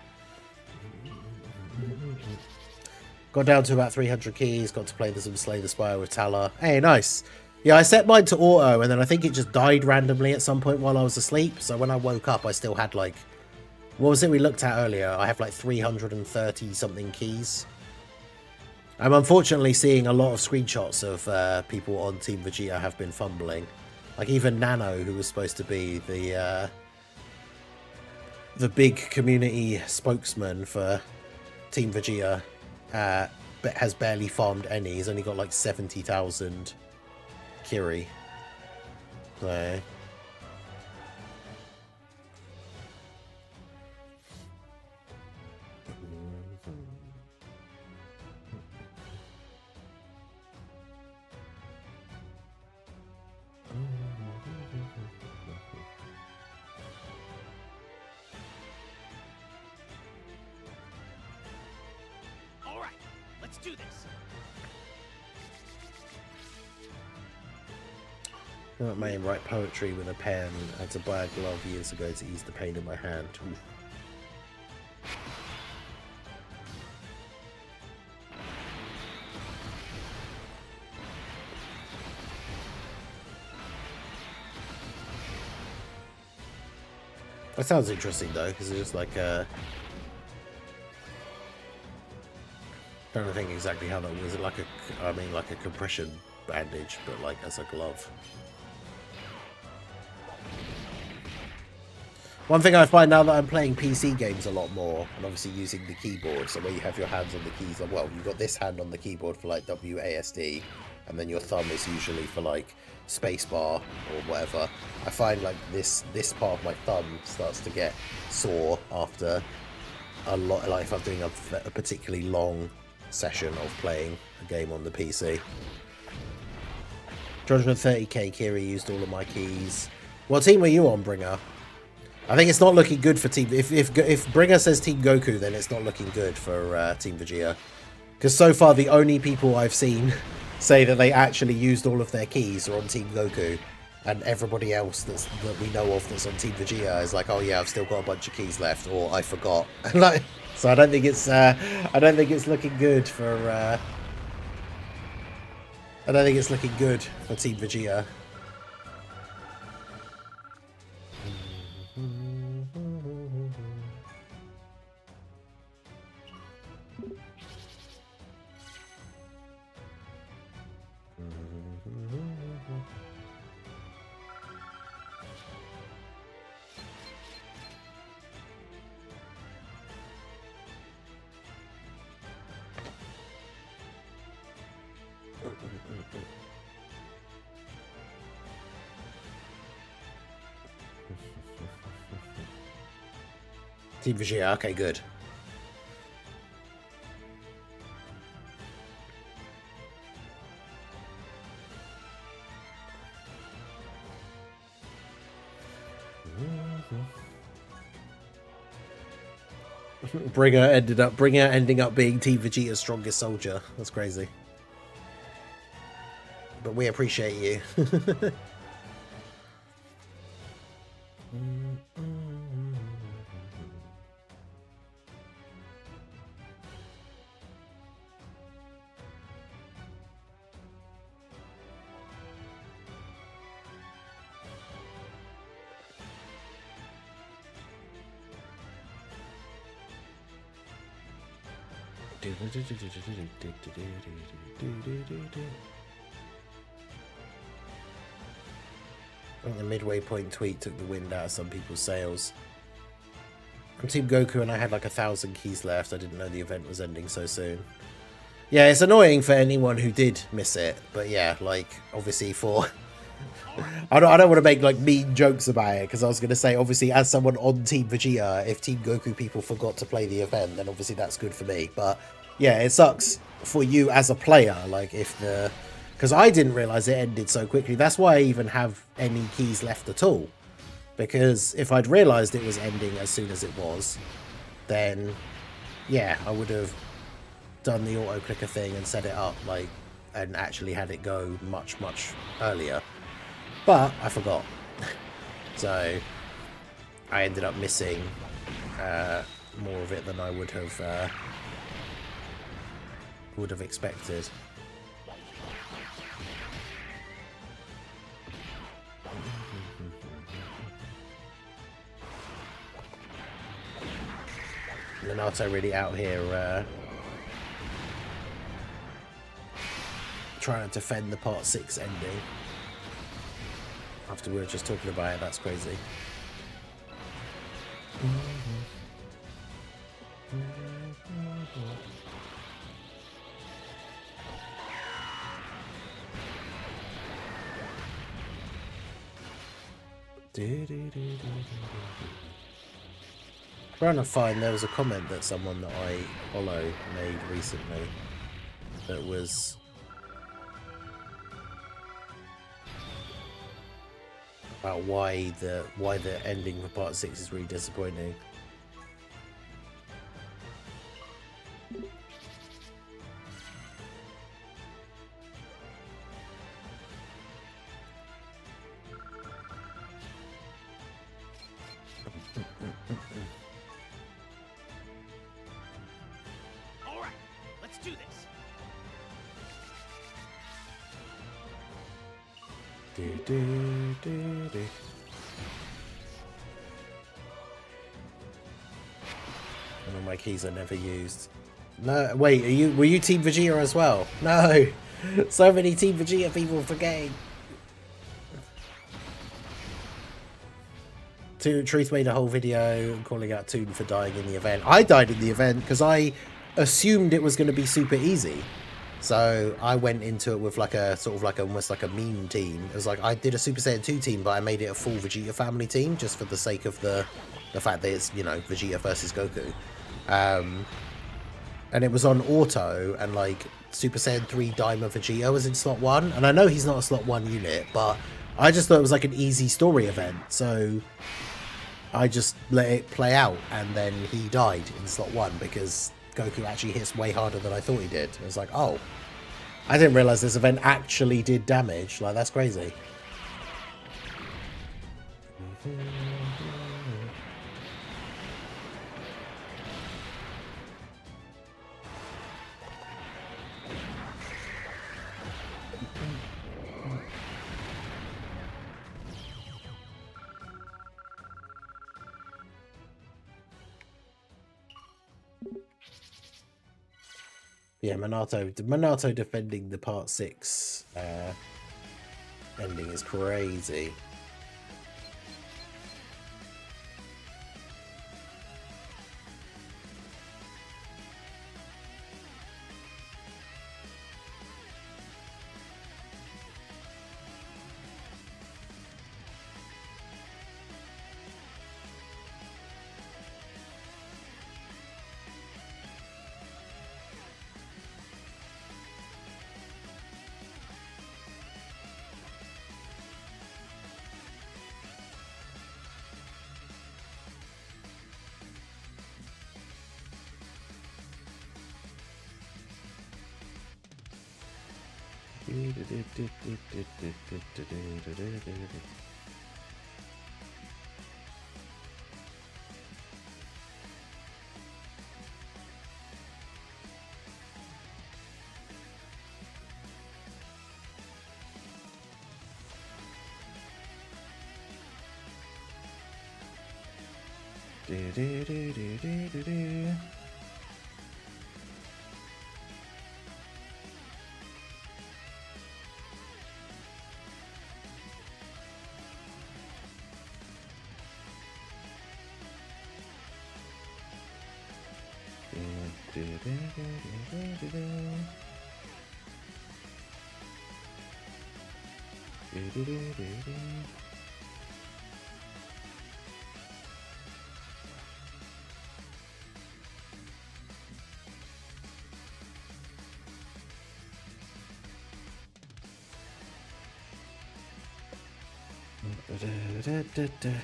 Got down to about 300 keys. Got to play some Slay the Spire with Tala. Hey, nice. Yeah, I set mine to auto, and then I think it just died randomly at some point while I was asleep. So when I woke up, I still had like, what was it we looked at earlier? I have like 330 something keys. I'm unfortunately seeing a lot of screenshots of people on Team Vegeta have been fumbling. Like even Nano, who was supposed to be the big community spokesman for Team Vegeta, but has barely farmed any. He's only got like 70,000 Kiri. So All right, let's do this. I may write poetry with a pen. I had to buy a glove years ago to ease the pain in my hand. Oof. That sounds interesting though, because it's just like trying to think exactly how that was. It like I mean like a compression bandage, but like as a glove. One thing I find now that I'm playing PC games a lot more, and obviously using the keyboard, so where you have your hands on the keys, well, you've got this hand on the keyboard for like WASD, and then your thumb is usually for like spacebar or whatever. I find like this part of my thumb starts to get sore after a lot, like if I'm doing a particularly long session of playing a game on the PC. 230k Kiri used all of my keys. What team were you on, Bringer? I think it's not looking good for Team... If Bringer says Team Goku, then it's not looking good for Team Vegeta. Because so far, the only people I've seen say that they actually used all of their keys are on Team Goku. And everybody else that we know of that's on Team Vegeta is like, oh yeah, I've still got a bunch of keys left, or I forgot. Like, so I don't think it's looking good for... I don't think it's looking good for Team Vegeta. Team Vegeta, okay, good. Bringer ending up being Team Vegeta's strongest soldier. That's crazy. But we appreciate you. I think the midway point tweet took the wind out of some people's sails. I'm Team Goku and I had like 1,000 keys left. I didn't know the event was ending so soon. Yeah, it's annoying for anyone who did miss it, but yeah, like obviously for I don't want to make like mean jokes about it, because I was going to say obviously as someone on Team Vegeta, if Team Goku people forgot to play the event, then obviously that's good for me. But yeah, it sucks for you as a player, like if the... Because I didn't realise it ended so quickly. That's why I even have any keys left at all. Because if I'd realised it was ending as soon as it was, then yeah, I would have done the auto clicker thing and set it up like and actually had it go much earlier. But I forgot. So I ended up missing more of it than I would have expected. Leonardo really out here trying to defend the part 6 ending. After we were just talking about it, that's crazy. Trying to find, there was a comment that someone that I follow made recently that was about why the ending for part 6 is really disappointing. All right, let's do this. Some of my keys are never used. No, wait, were you Team Vegeta as well? No! So many Team Vegeta people forgetting. Truth made a whole video calling out Toon for dying in the event. I died in the event because I assumed it was going to be super easy. So I went into it with like a sort of like almost like a meme team. It was like I did a Super Saiyan 2 team, but I made it a full Vegeta family team just for the sake of the fact that it's, you know, Vegeta versus Goku. And it was on auto, and like Super Saiyan 3 Daima Vegeta was in slot 1. And I know he's not a slot 1 unit, but I just thought it was like an easy story event. So I just let it play out, and then he died in slot 1 because Goku actually hits way harder than I thought he did. It was like, oh, I didn't realize this event actually did damage. Like, that's crazy. Yeah, Minato defending the part 6 ending is crazy.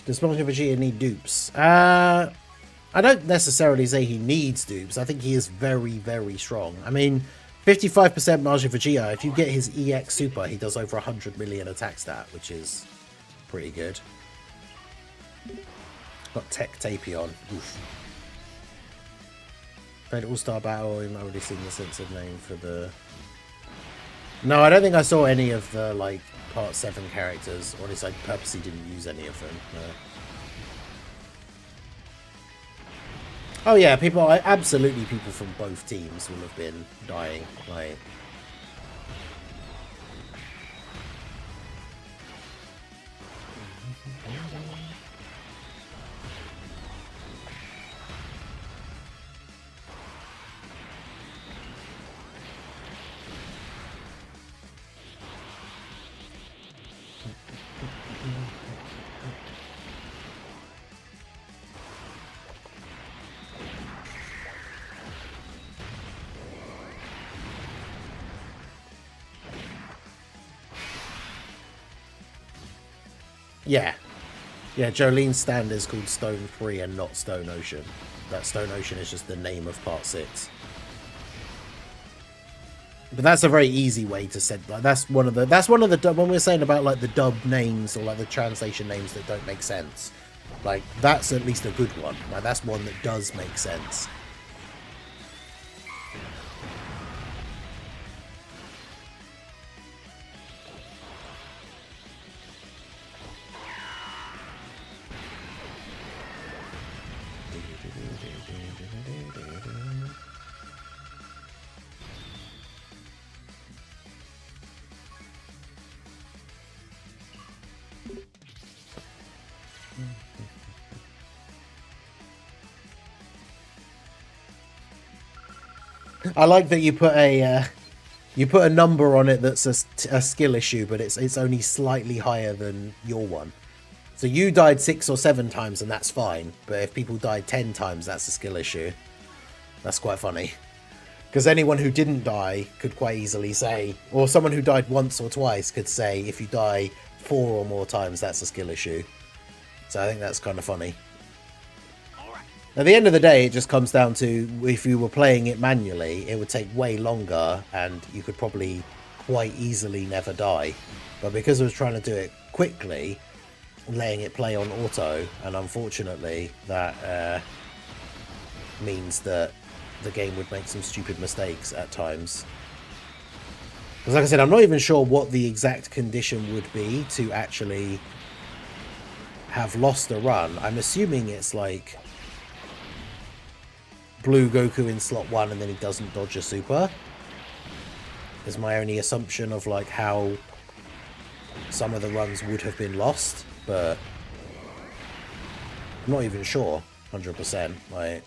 Does Majin Vegeta need dupes? I don't necessarily say he needs dupes. I think he is very, very strong. I mean, 55% Majin Vegeta. If you get his EX Super, he does over 100 million attack stat, which is pretty good. Got Tech Tapion. Oof. Played All-Star Battle. I've already seen the censored name for the... No, I don't think I saw any of the, like, Part 7 characters. Or at least I purposely didn't use any of them. No. Oh yeah, absolutely people from both teams will have been dying. Like... Yeah. Yeah, Jolene's stand is called Stone 3 and not Stone Ocean. That Stone Ocean is just the name of Part 6. But that's a very easy way to set, like, that's one of the when we're saying about like the dub names or like the translation names that don't make sense. Like, that's at least a good one. Like, that's one that does make sense. I like that you put a number on it that's a skill issue, but it's only slightly higher than your one. So you died 6 or 7 times and that's fine, but if people died 10 times, that's a skill issue. That's quite funny. Because anyone who didn't die could quite easily say, or someone who died once or twice could say, if you die 4 or more times, that's a skill issue. So I think that's kind of funny. At the end of the day, it just comes down to, if you were playing it manually, it would take way longer and you could probably quite easily never die. But because I was trying to do it quickly, letting it play on auto, and unfortunately that means that the game would make some stupid mistakes at times. Because like I said, I'm not even sure what the exact condition would be to actually have lost a run. I'm assuming it's like blue Goku in slot 1 and then he doesn't dodge a super. Is my only assumption of like how some of the runs would have been lost, but I'm not even sure 100%. Like,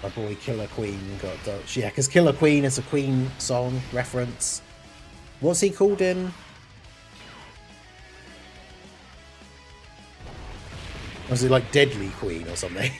my boy Killer Queen got dodged. Yeah, because Killer Queen is a Queen song reference. What's he called in? Was it like Deadly Queen or something?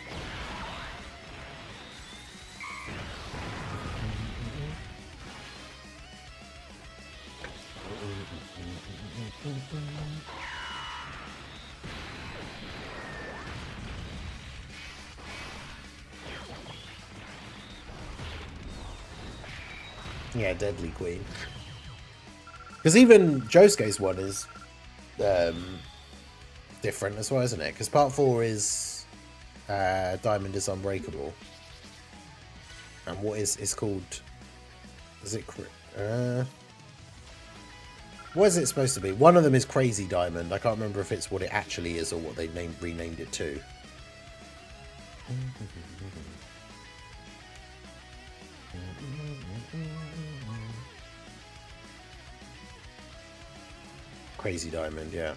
Yeah, Deadly Queen. Because even Josuke's one is different as well, isn't it? Because part 4 is Diamond is Unbreakable. And what is called... Is it... what is it supposed to be? One of them is Crazy Diamond. I can't remember if it's what it actually is or what they renamed it to. Crazy Diamond, yeah.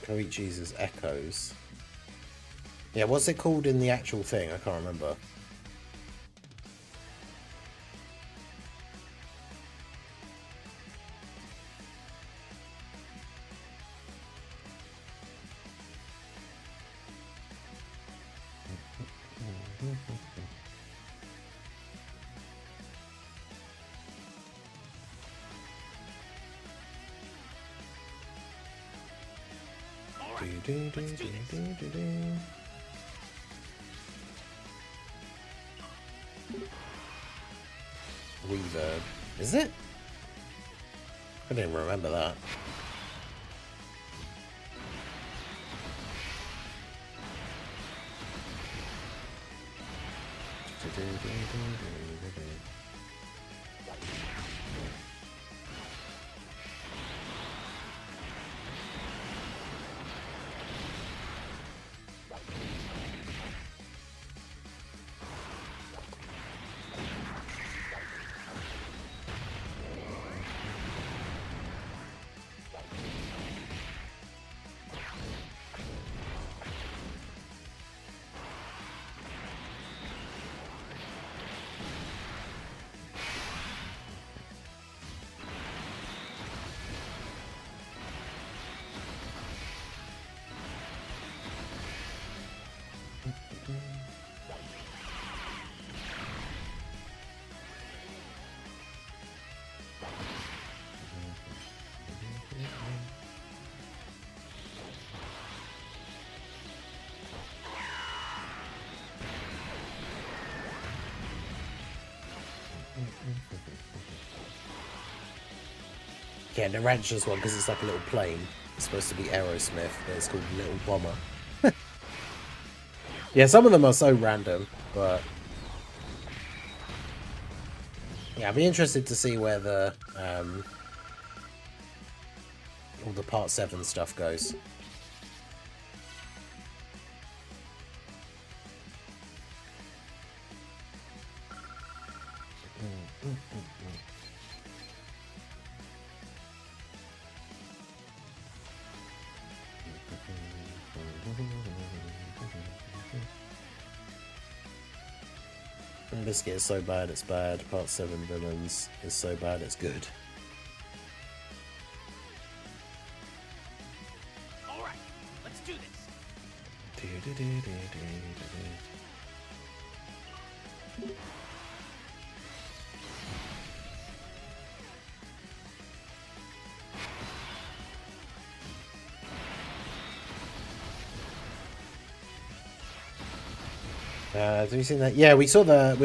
Koichi's Echoes. Yeah, what's it called in the actual thing? I can't remember. Reverb. Is it? I didn't remember that. Yeah, the Rancher's one, because it's like a little plane. It's supposed to be Aerosmith, but it's called Little Bomber. Yeah, some of them are so random, but Yeah, I'd be interested to see where the all the Part 7 stuff goes. Biscuit is so bad it's bad. Part 7 villains is so bad it's good. Alright, let's do this. Have you seen that? Yeah, we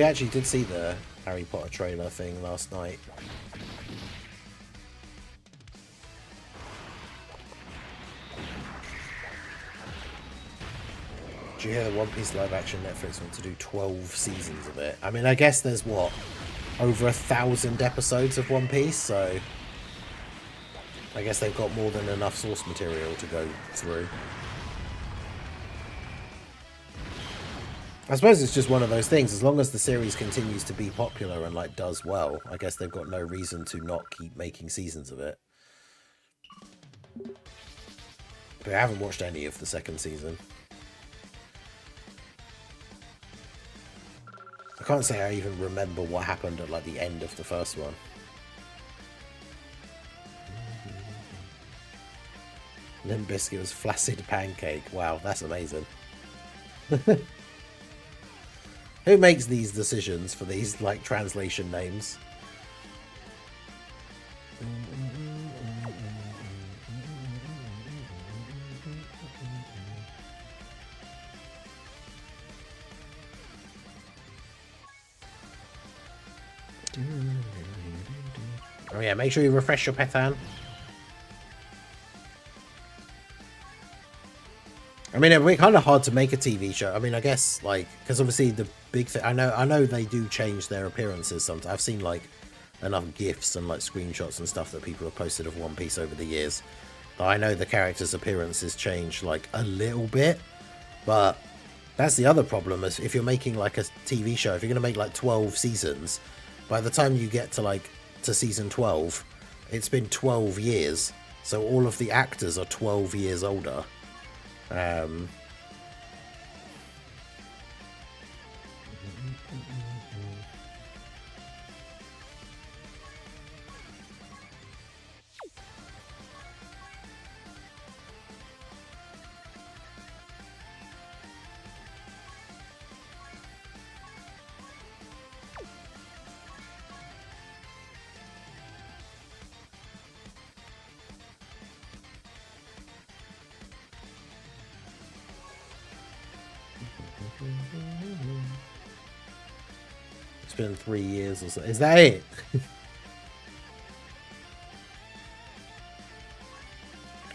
actually did see the Harry Potter trailer thing last night. Did you hear the One Piece live action Netflix want to do 12 seasons of it? I mean, I guess there's what? Over 1,000 episodes of One Piece, so I guess they've got more than enough source material to go through. I suppose it's just one of those things. As long as the series continues to be popular and like does well, I guess they've got no reason to not keep making seasons of it. But I haven't watched any of the second season. I can't say I even remember what happened at like the end of the first one. Limp Bizkit was Flaccid Pancake. Wow, that's amazing. Who makes these decisions for these, like, translation names? Oh yeah, make sure you refresh your Petan. I mean, it'd be kind of hard to make a TV show. I mean, I guess, like, because obviously the big thing... I know they do change their appearances sometimes. I've seen, like, enough GIFs and, like, screenshots and stuff that people have posted of One Piece over the years. But I know the characters' appearances change, like, a little bit. But that's the other problem, is if you're making, like, a TV show, if you're going to make, like, 12 seasons, by the time you get to, like, to season 12, it's been 12 years. So all of the actors are 12 years older. It's been 3 years or so. Is that it?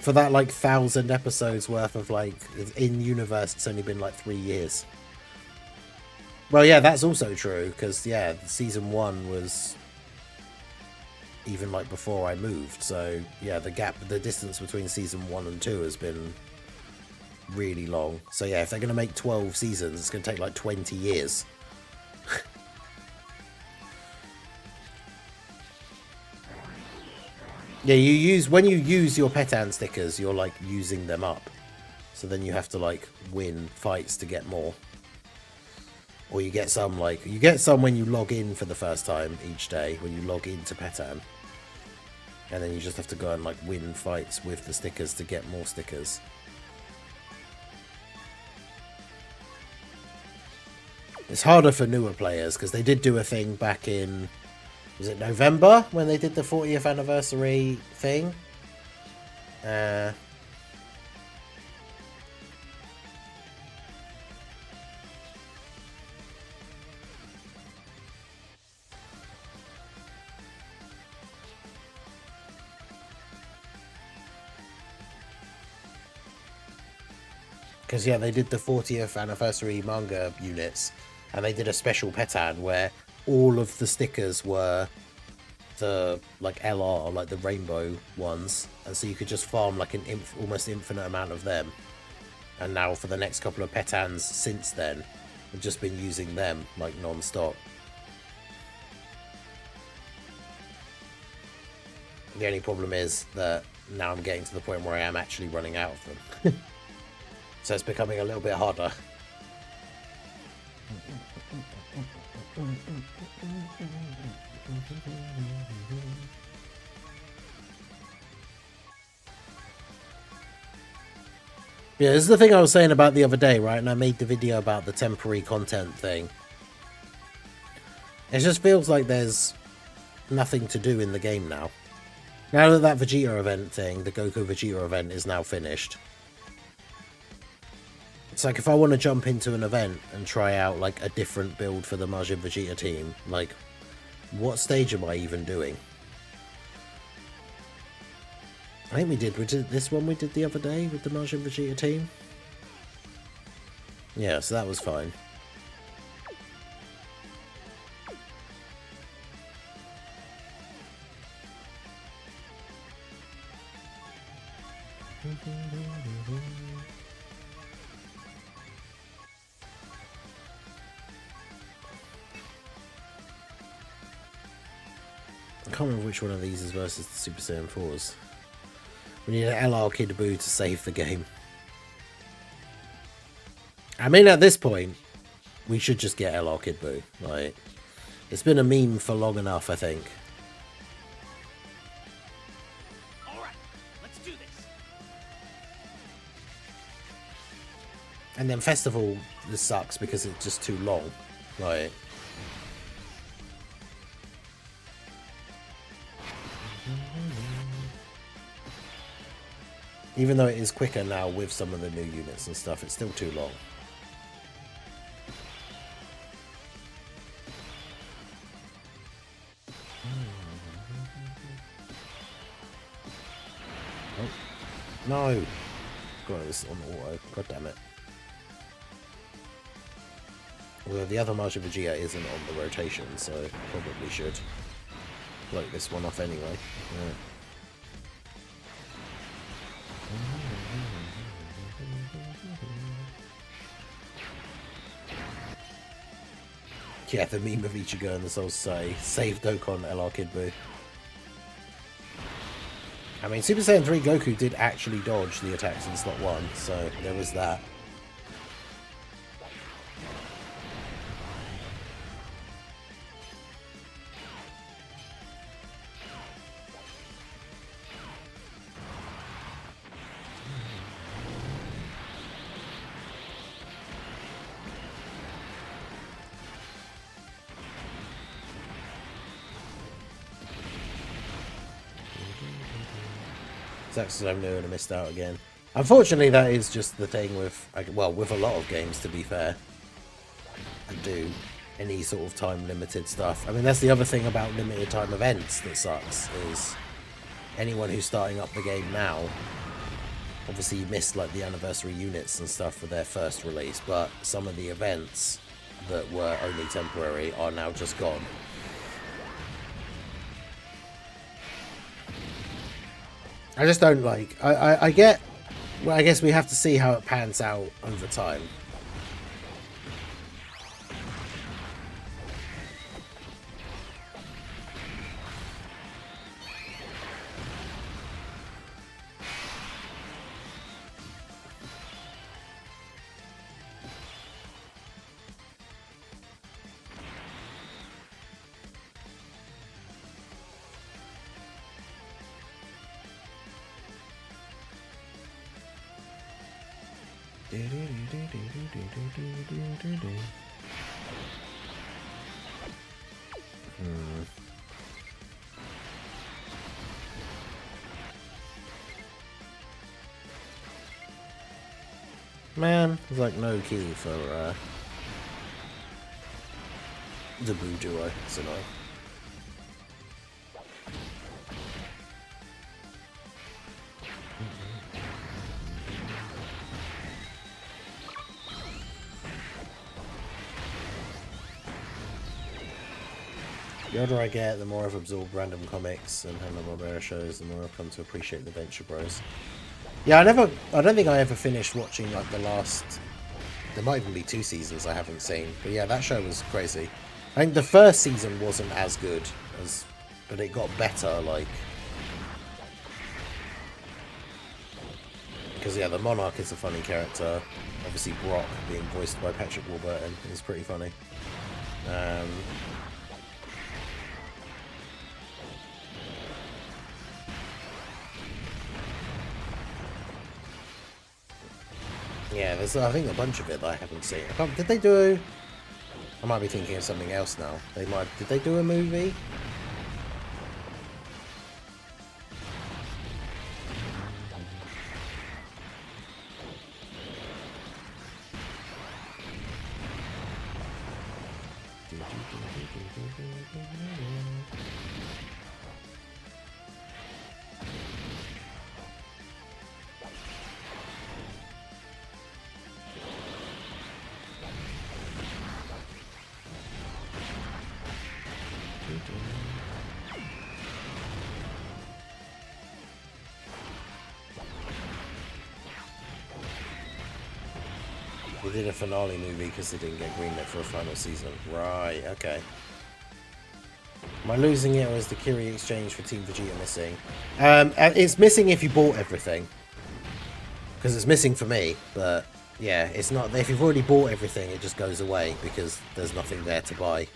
For that, like, 1,000 episodes worth of, like, in universe, it's only been like 3 years. Well, yeah, that's also true, because, yeah, season 1 was even, like, before I moved. So, yeah, the distance between season 1 and 2 has been really long. So, yeah, if they're going to make 12 seasons, it's going to take, like, 20 years. Yeah, when you use your Petan stickers, you're like using them up. So then you have to like win fights to get more. Or you get some when you log in for the first time each day, when you log into Petan. And then you just have to go and like win fights with the stickers to get more stickers. It's harder for newer players because they did do a thing back in... Was it November when they did the 40th anniversary thing? Yeah, they did the 40th anniversary manga units, and they did a special Petan where all of the stickers were the like LR, like the rainbow ones, and so you could just farm like an almost infinite amount of them. And now for the next couple of petans since then, I've just been using them like non-stop. The only problem is that now I'm getting to the point where I am actually running out of them. So it's becoming a little bit harder. Yeah, this is the thing I was saying about the other day, right? And I made the video about the temporary content thing. It just feels like there's nothing to do in the game now. Now that Vegeta event thing, the Goku Vegeta event, is now finished. It's like if I want to jump into an event and try out like a different build for the Majin Vegeta team, like what stage am I even doing? I think we did this one we did the other day with the Majin Vegeta team. Yeah, so that was fine. I can't remember which one of these is versus the Super Saiyan 4s. We need an LR Kid Buu to save the game. I mean, at this point, we should just get LR Kid Buu. Like, it's been a meme for long enough, I think. Alright, let's do this. And then Festival, this sucks because it's just too long. Like... Even though it is quicker now with some of the new units and stuff, it's still too long. Oh. No! God, this is on auto. God damn it. Although the other Majin Vegeta isn't on the rotation, so probably should float this one off anyway. Yeah. Yeah, the meme of Ichigo and the Soul Society. Save Dokkan LR Kid Buu. I mean, Super Saiyan 3 Goku did actually dodge the attacks in slot 1, so there was that. Zaxxon I'm new and I missed out again. Unfortunately, that is just the thing with, well, with a lot of games, to be fair. I do any sort of time-limited stuff. I mean, that's the other thing about limited time events that sucks, is anyone who's starting up the game now, obviously you missed like the anniversary units and stuff for their first release, but some of the events that were only temporary are now just gone. I just don't like... I get... Well, I guess we have to see how it pans out over time. Man, there's like no key for the Buu duo, so no. The older I get, the more I've absorbed random comics and Hanna-Barbera shows, the more I've come to appreciate the Venture Bros. Yeah, I don't think I ever finished watching like the last, there might even be 2 seasons I haven't seen, but yeah, that show was crazy. I think the first season wasn't as good as, but it got better, like, because yeah, the Monarch is a funny character. Obviously Brock being voiced by Patrick Warburton is pretty funny. Yeah, there's I think a bunch of it that I haven't seen. Did they do? I might be thinking of something else now. Did they do a movie? They did a finale movie because they didn't get greenlit for a final season. Right, okay. Am I losing it, or is the Kiri exchange for Team Vegeta missing? It's missing if you bought everything. Because it's missing for me, but yeah, it's not. If you've already bought everything, it just goes away because there's nothing there to buy.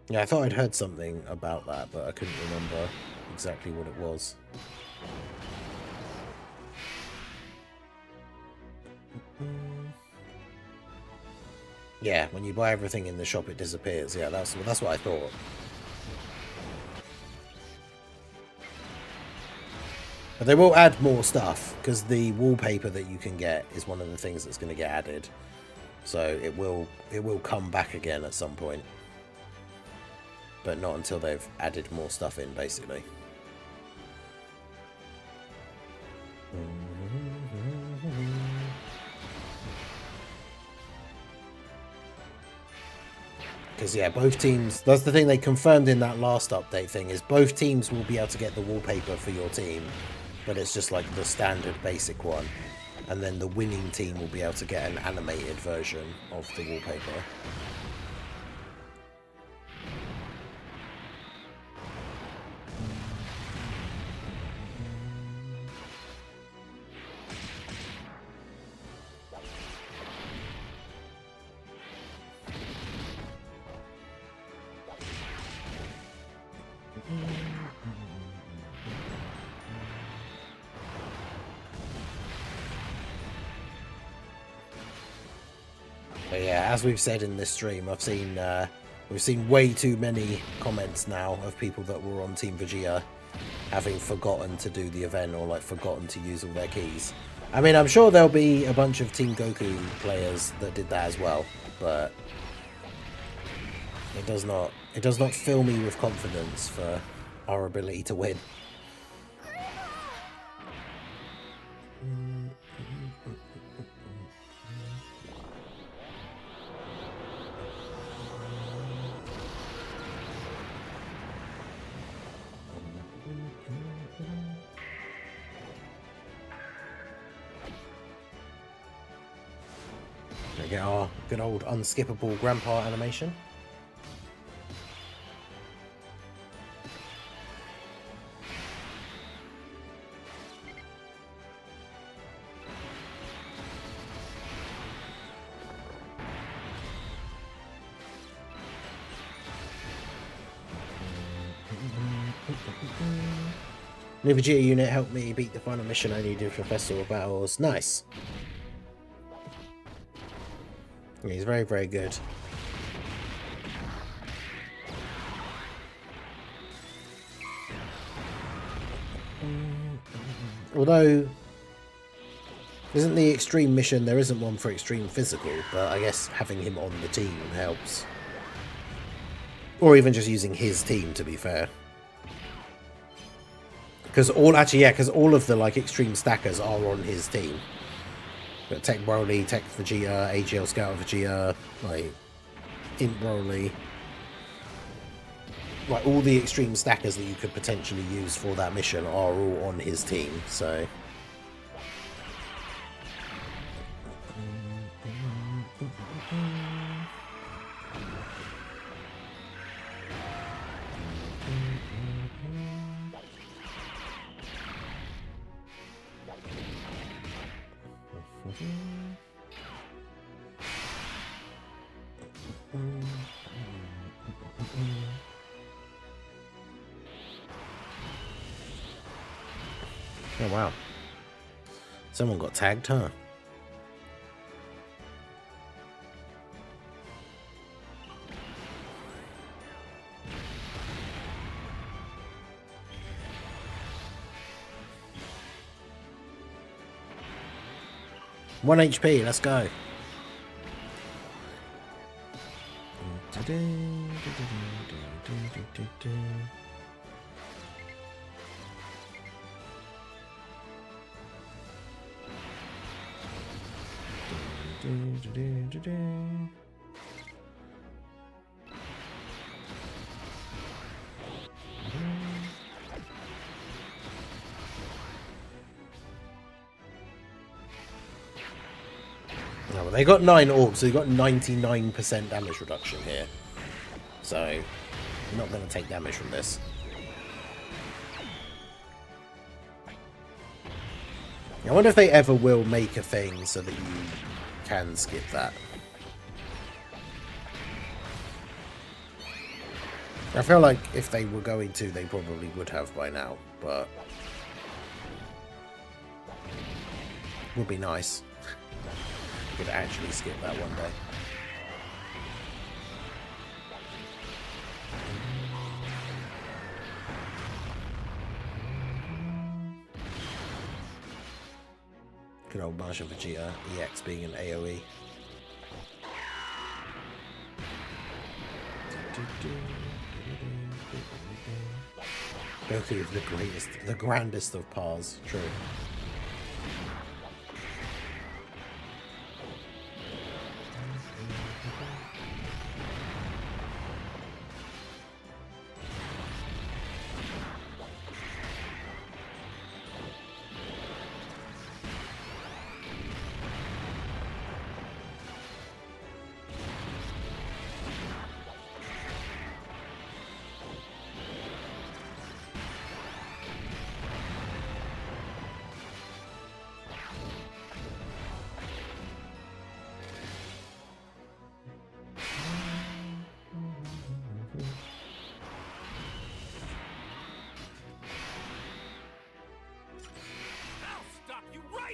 Yeah, I thought I'd heard something about that, but I couldn't remember exactly what it was. Yeah, when you buy everything in the shop, it disappears. Yeah, that's what I thought. But they will add more stuff, because the wallpaper that you can get is one of the things that's going to get added. So it will come back again at some point. But not until they've added more stuff in, basically. Because, yeah, both teams... That's the thing they confirmed in that last update thing, is both teams will be able to get the wallpaper for your team. But it's just like the standard basic one. And then the winning team will be able to get an animated version of the wallpaper. But yeah, as we've said in this stream, we've seen way too many comments now of people that were on Team Vegeta having forgotten to do the event or like forgotten to use all their keys. I mean, I'm sure there'll be a bunch of Team Goku players that did that as well, but it does not fill me with confidence for our ability to win. We get our good old unskippable grandpa animation. New Vegeta unit helped me beat the final mission I needed for Festival Battles. Nice. Yeah, he's very, very good. Although, isn't the extreme mission, there isn't one for extreme physical, but I guess having him on the team helps. Or even just using his team, to be fair. Because because all of the like extreme stackers are on his team. Got Tech Broly, Tech Vegeta, AGL Scout Vegeta, like Imp Broly. Like all the extreme stackers that you could potentially use for that mission are all on his team, so. Oh wow. Someone got tagged, huh? One HP, let's go. No, well, they got 9 orbs, so they got 99% damage reduction here. So, you're not going to take damage from this. I wonder if they ever will make a thing so that you can skip that. I feel like if they were going to, they probably would have by now, but would be nice. Could actually skip that one day. Good old Majin Vegeta EX being an AoE. Goku is the grandest of pars, true.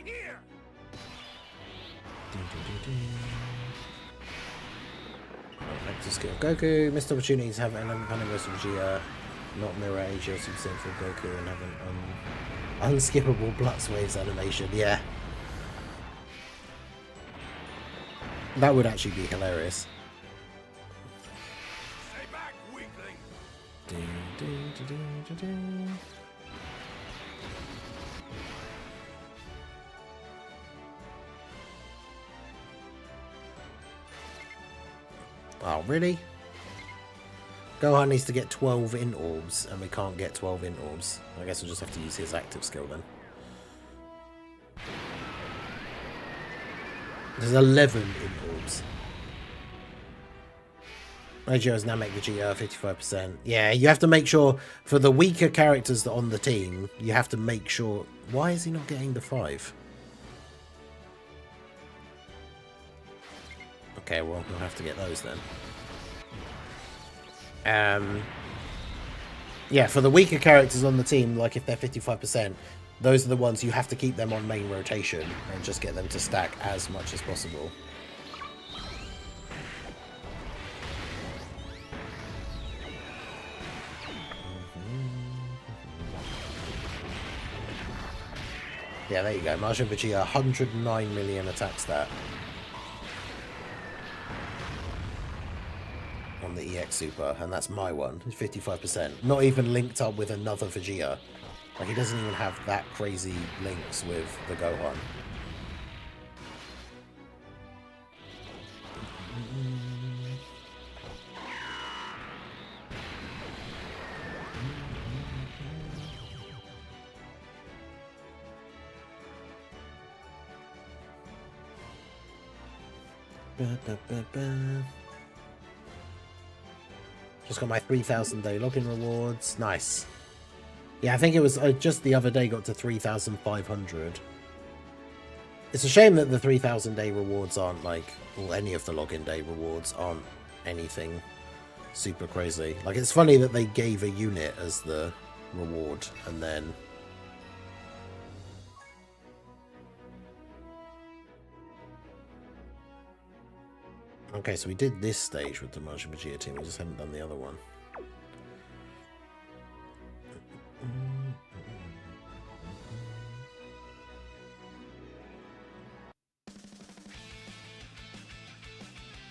Here. Back to skill Goku. Missed opportunities to have an versus Vegeta, not mirror AGL Super Saiyan for Goku, and have an unskippable Blutz Waves animation. Yeah. That would actually be hilarious. Stay back, weakling. Oh, really? Gohan needs to get 12 in orbs, and we can't get 12 in orbs. I guess we'll just have to use his active skill then. There's 11 in orbs. Radio's Namek Vegeta, 55%. Yeah, you have to make sure, for the weaker characters that are on the team, you have to make sure... Why is he not getting the 5? Okay, well, we'll have to get those then. Yeah, for the weaker characters on the team, like if they're 55%, those are the ones you have to keep them on main rotation and just get them to stack as much as possible. Yeah, there you go. Majin Vegeta, 109 million attack stat. On the EX Super, and that's my one. It's 55%. Not even linked up with another Vegeta. Like, he doesn't even have that crazy links with the Gohan. Just got my 3,000 day login rewards. Nice. Yeah, I think it was just the other day got to 3,500. It's a shame that the 3,000 day rewards aren't like, well, any of the login day rewards aren't anything super crazy. Like, it's funny that they gave a unit as the reward and then... Okay, so we did this stage with the Majin Vegeta team, we just haven't done the other one.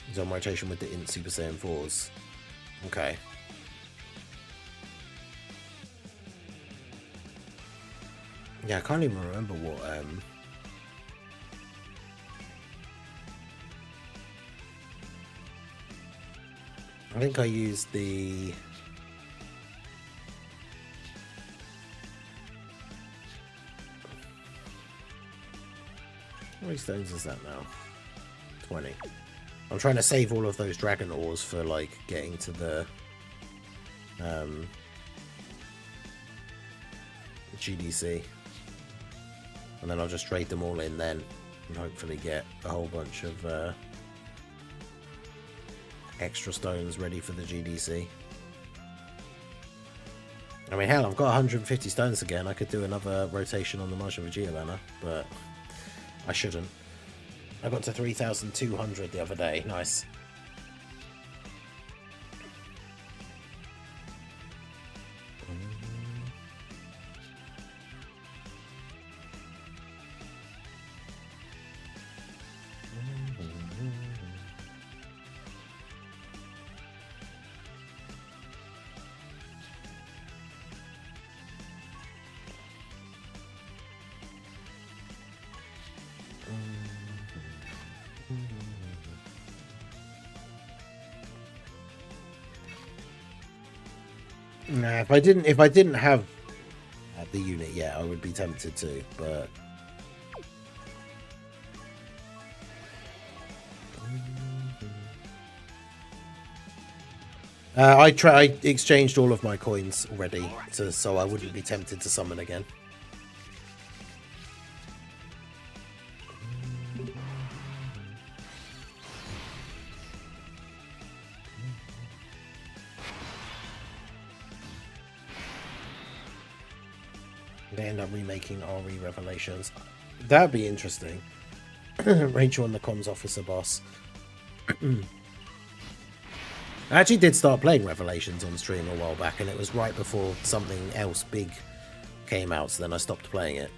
He's on rotation with the Int Super Saiyan 4s. Okay. Yeah, I can't even remember what I think I used the... How many stones is that now? 20. I'm trying to save all of those dragon ores for, like, getting to the... GDC. And then I'll just trade them all in then. And hopefully get a whole bunch of... extra stones ready for the GDC. I mean, hell, I've got 150 stones again. I could do another rotation on the Majin Vegeta banner, but I shouldn't. I got to 3,200 the other day. Nice. Nah, if I didn't have the unit yet, I would be tempted to, but I exchanged all of my coins already, so I wouldn't be tempted to summon again. They end up remaking RE Revelations. That'd be interesting. Rachel and the comms officer boss. I actually did start playing Revelations on stream a while back, and it was right before something else big came out, so then I stopped playing it.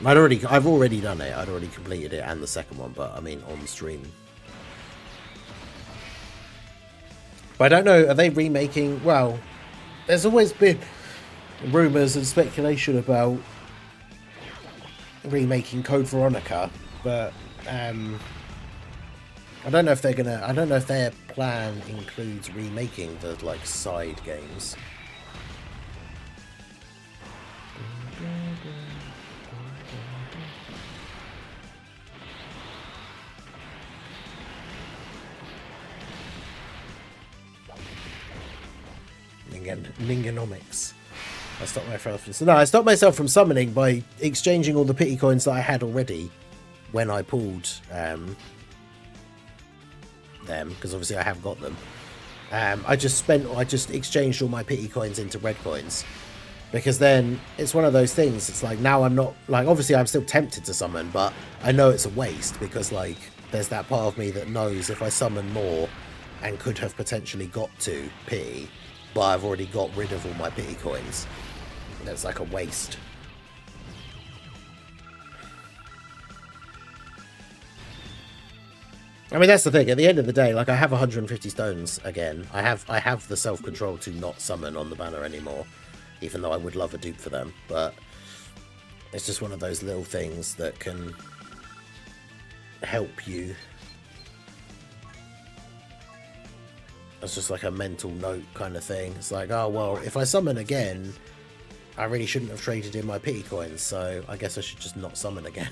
I've already done it. I'd already completed it and the second one, but I mean on stream. But I don't know, are they remaking? Well, there's always been rumours and speculation about remaking Code Veronica, but I don't know if they're gonna. I don't know if their plan includes remaking the like side games. Ningonomics. I stopped myself from summoning by exchanging all the pity coins that I had already when I pulled them, because obviously I have got them. I just exchanged all my pity coins into red coins, because then it's one of those things. It's like, now I'm not, like, obviously I'm still tempted to summon, but I know it's a waste, because like there's that part of me that knows if I summon more and could have potentially got to pity, but I've already got rid of all my pity coins. It's like a waste. I mean, that's the thing. At the end of the day, like, I have 150 stones again. I have the self-control to not summon on the banner anymore, even though I would love a dupe for them. But it's just one of those little things that can help you. It's just like a mental note kind of thing. It's like, oh, well, if I summon again, I really shouldn't have traded in my pity coins, so I guess I should just not summon again.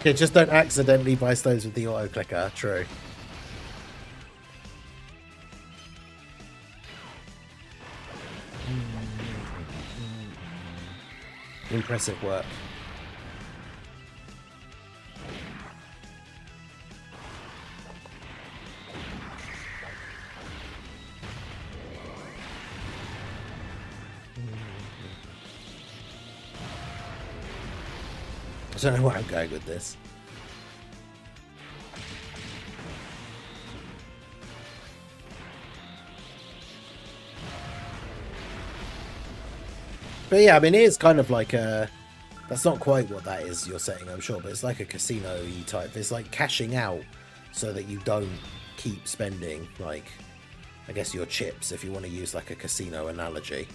Yeah, just don't accidentally buy stones with the auto clicker. True. Impressive work. I don't know where I'm going with this. But yeah, I mean, it is kind of like a... That's not quite what that is you're saying, I'm sure, but it's like a casino-y type. It's like cashing out so that you don't keep spending, like, I guess your chips, if you want to use like a casino analogy.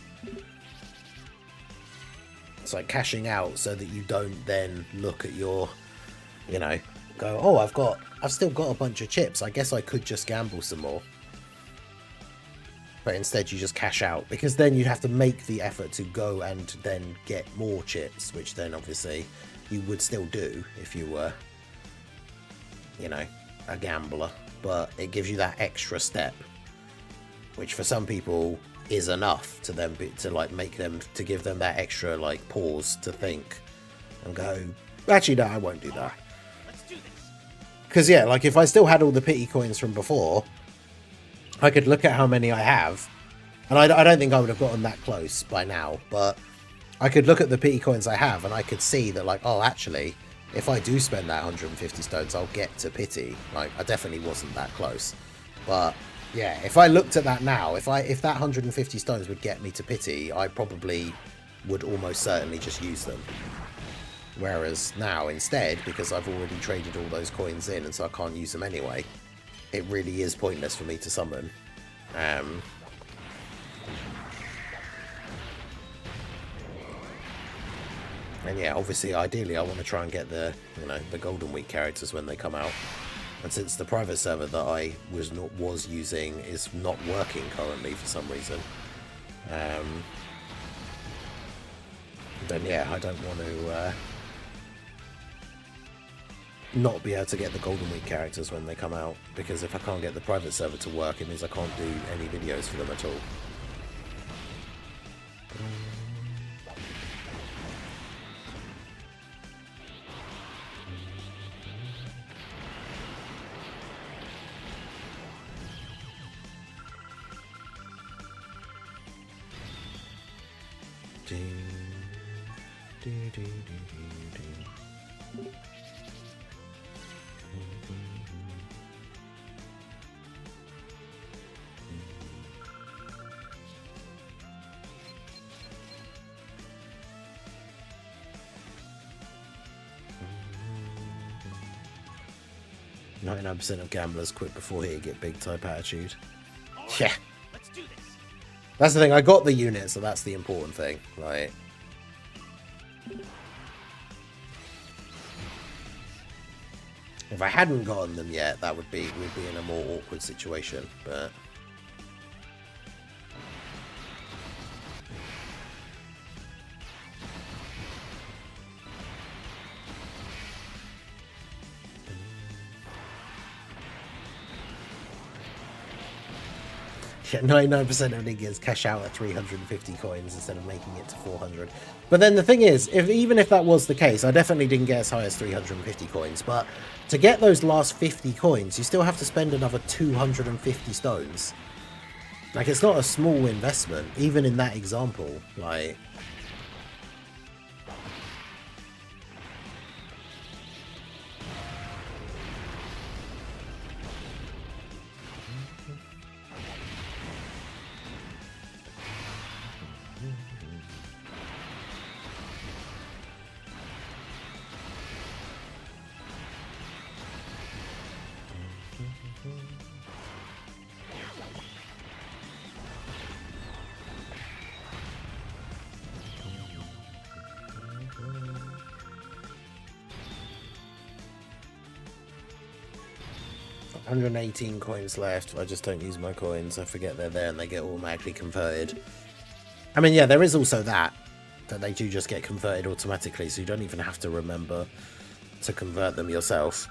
It's like cashing out so that you don't then look at your, you know, go, oh, I've still got a bunch of chips. I guess I could just gamble some more. But instead you just cash out, because then you have to make the effort to go and then get more chips, which then obviously you would still do if you were, you know, a gambler. But it gives you that extra step, which for some people is enough to them to like make them, to give them that extra like pause to think and go, actually no, I won't do that. Because yeah, like if I still had all the pity coins from before, I could look at how many I have, and I don't think I would have gotten that close by now, but I could look at the pity coins I have and I could see that like, oh, actually if I do spend that 150 stones I'll get to pity. Like, I definitely wasn't that close, but yeah, if I looked at that now, if that 150 stones would get me to pity, I probably would almost certainly just use them. Whereas now, instead, because I've already traded all those coins in and so I can't use them anyway, it really is pointless for me to summon. And yeah, obviously, ideally, I want to try and get the, you know, the Golden Week characters when they come out. And since the private server that I was using is not working currently for some reason, then yeah, I don't want to not be able to get the Golden Week characters when they come out, because if I can't get the private server to work, it means I can't do any videos for them at all. %, of gamblers quit before they get big type attitude. Right, yeah, let's do this. That's the thing. I got the unit, so that's the important thing. Like, if I hadn't gotten them yet, that we'd be in a more awkward situation. But yeah, 99% of niggas cash out at 350 coins instead of making it to 400. But then the thing is, even if that was the case, I definitely didn't get as high as 350 coins. But to get those last 50 coins, you still have to spend another 250 stones. Like, it's not a small investment, even in that example. Like, 118 coins left. I just don't use my coins. I forget they're there and they get automatically converted. I mean, yeah, there is also that they do just get converted automatically, so you don't even have to remember to convert them yourself.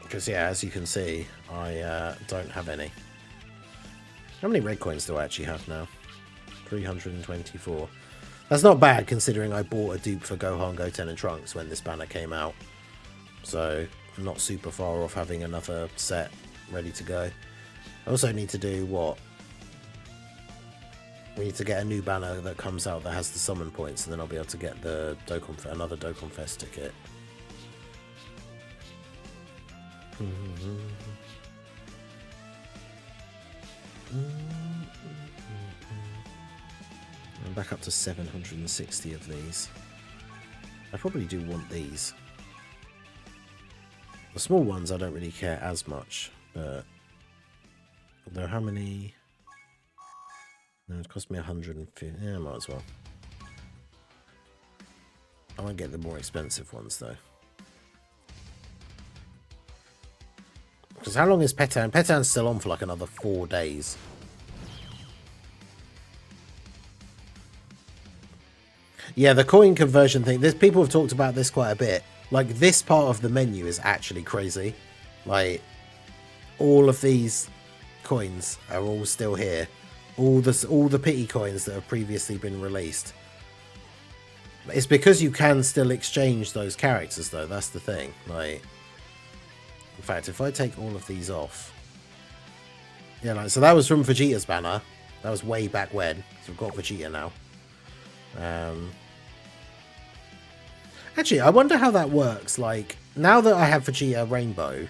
Because, yeah, as you can see, I don't have any. How many red coins do I actually have now? 324. That's not bad, considering I bought a dupe for Gohan, Goten, and Trunks when this banner came out. So, I'm not super far off having another set ready to go. I also need to do what? We need to get a new banner that comes out that has the summon points, and then I'll be able to get the another Dokkan Fest ticket. I'm back up to 760 of these. I probably do want these. The small ones I don't really care as much, but although how many? No, it cost me 150. Yeah, I might as well. I won't get the more expensive ones though. Because how long is Petan? Petan's still on for like another 4 days. Yeah, the coin conversion thing. There's people have talked about this quite a bit. Like, this part of the menu is actually crazy. Like, all of these coins are all still here. All the pity coins that have previously been released. It's because you can still exchange those characters, though. That's the thing. Like, in fact, if I take all of these off, yeah, like, so that was from Vegeta's banner. That was way back when. So we've got Vegeta now. Actually, I wonder how that works. Like, now that I have Vegeta Rainbow,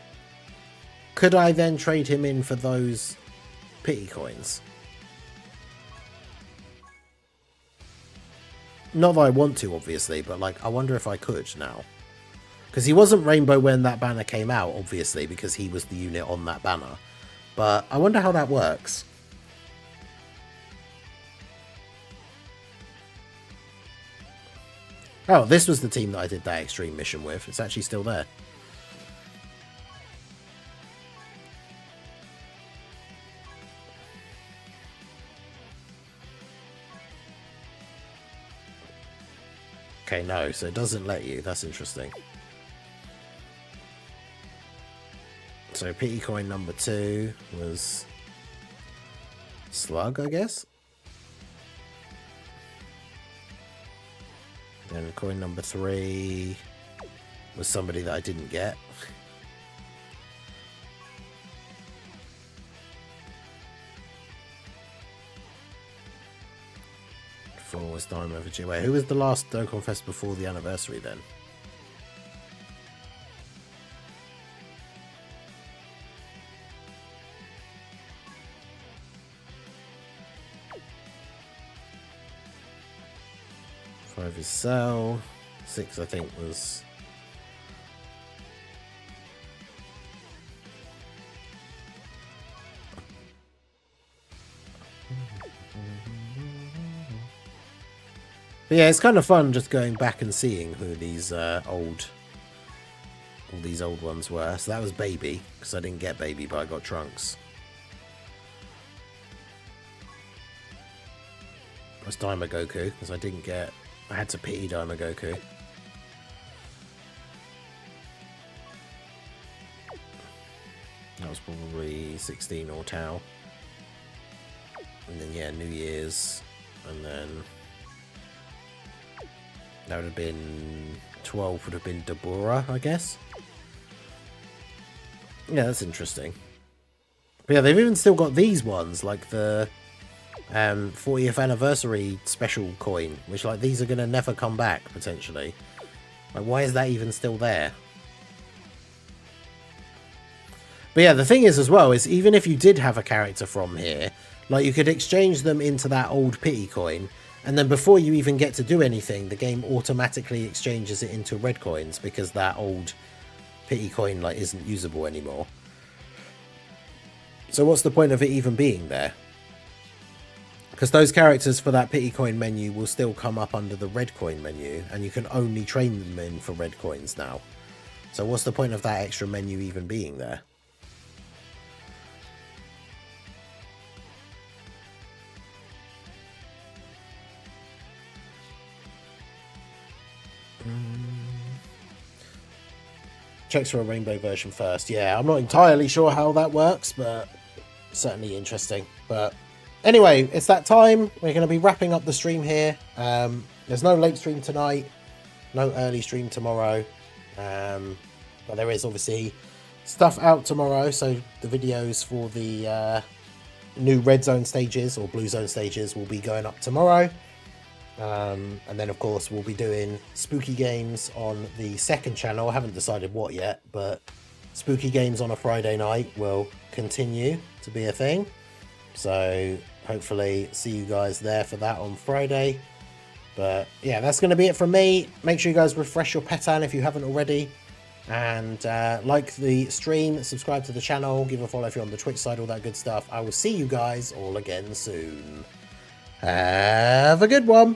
could I then trade him in for those pity coins? Not that I want to, obviously, but like, I wonder if I could now. Because he wasn't Rainbow when that banner came out, obviously, because he was the unit on that banner. But I wonder how that works. Oh, this was the team that I did that extreme mission with. It's actually still there. Okay, no, so it doesn't let you. That's interesting. So pity coin number 2 was Slug, I guess. Then coin number 3 was somebody that I didn't get. 4 was Dynamo Vegeta. Wait, who was the last Dokkan Fest before the anniversary then? Five is Cell. 6, I think, was... But yeah, it's kind of fun just going back and seeing who these all these old ones were. So that was Baby, because I didn't get Baby, but I got Trunks. That was Daima Goku, because I didn't get... I had to pity Daima Goku. That was probably 16 or Tau. And then, yeah, New Year's. And then... that would have been... 12 would have been Dabura, I guess. Yeah, that's interesting. But yeah, they've even still got these ones, like the... 40th anniversary special coin, which, like, these are going to never come back, potentially. Like, why is that even still there? But yeah, the thing is, as well, is even if you did have a character from here, like, you could exchange them into that old pity coin, And then before you even get to do anything, the game automatically exchanges it into red coins because that old pity coin like isn't usable anymore. So what's the point of it even being there? Because those characters for that pity coin menu will still come up under the red coin menu, and you can only train them in for red coins now. So what's the point of that extra menu even being there? Checks for a rainbow version first. Yeah, I'm not entirely sure how that works, but certainly interesting. But anyway, it's that time. We're going to be wrapping up the stream here. There's no late stream tonight, no early stream tomorrow, but there is obviously stuff out tomorrow. So the videos for the new red zone stages or blue zone stages will be going up tomorrow. And then of course we'll be doing spooky games on the second channel. I haven't decided what yet, but spooky games on a Friday night will continue to be a thing. So hopefully see you guys there for that on Friday. But yeah, that's going to be it from me. Make sure you guys refresh your petan if you haven't already, and like the stream, subscribe to the channel, give a follow if you're on the Twitch side, all that good stuff. I will see you guys all again soon. Have a good one.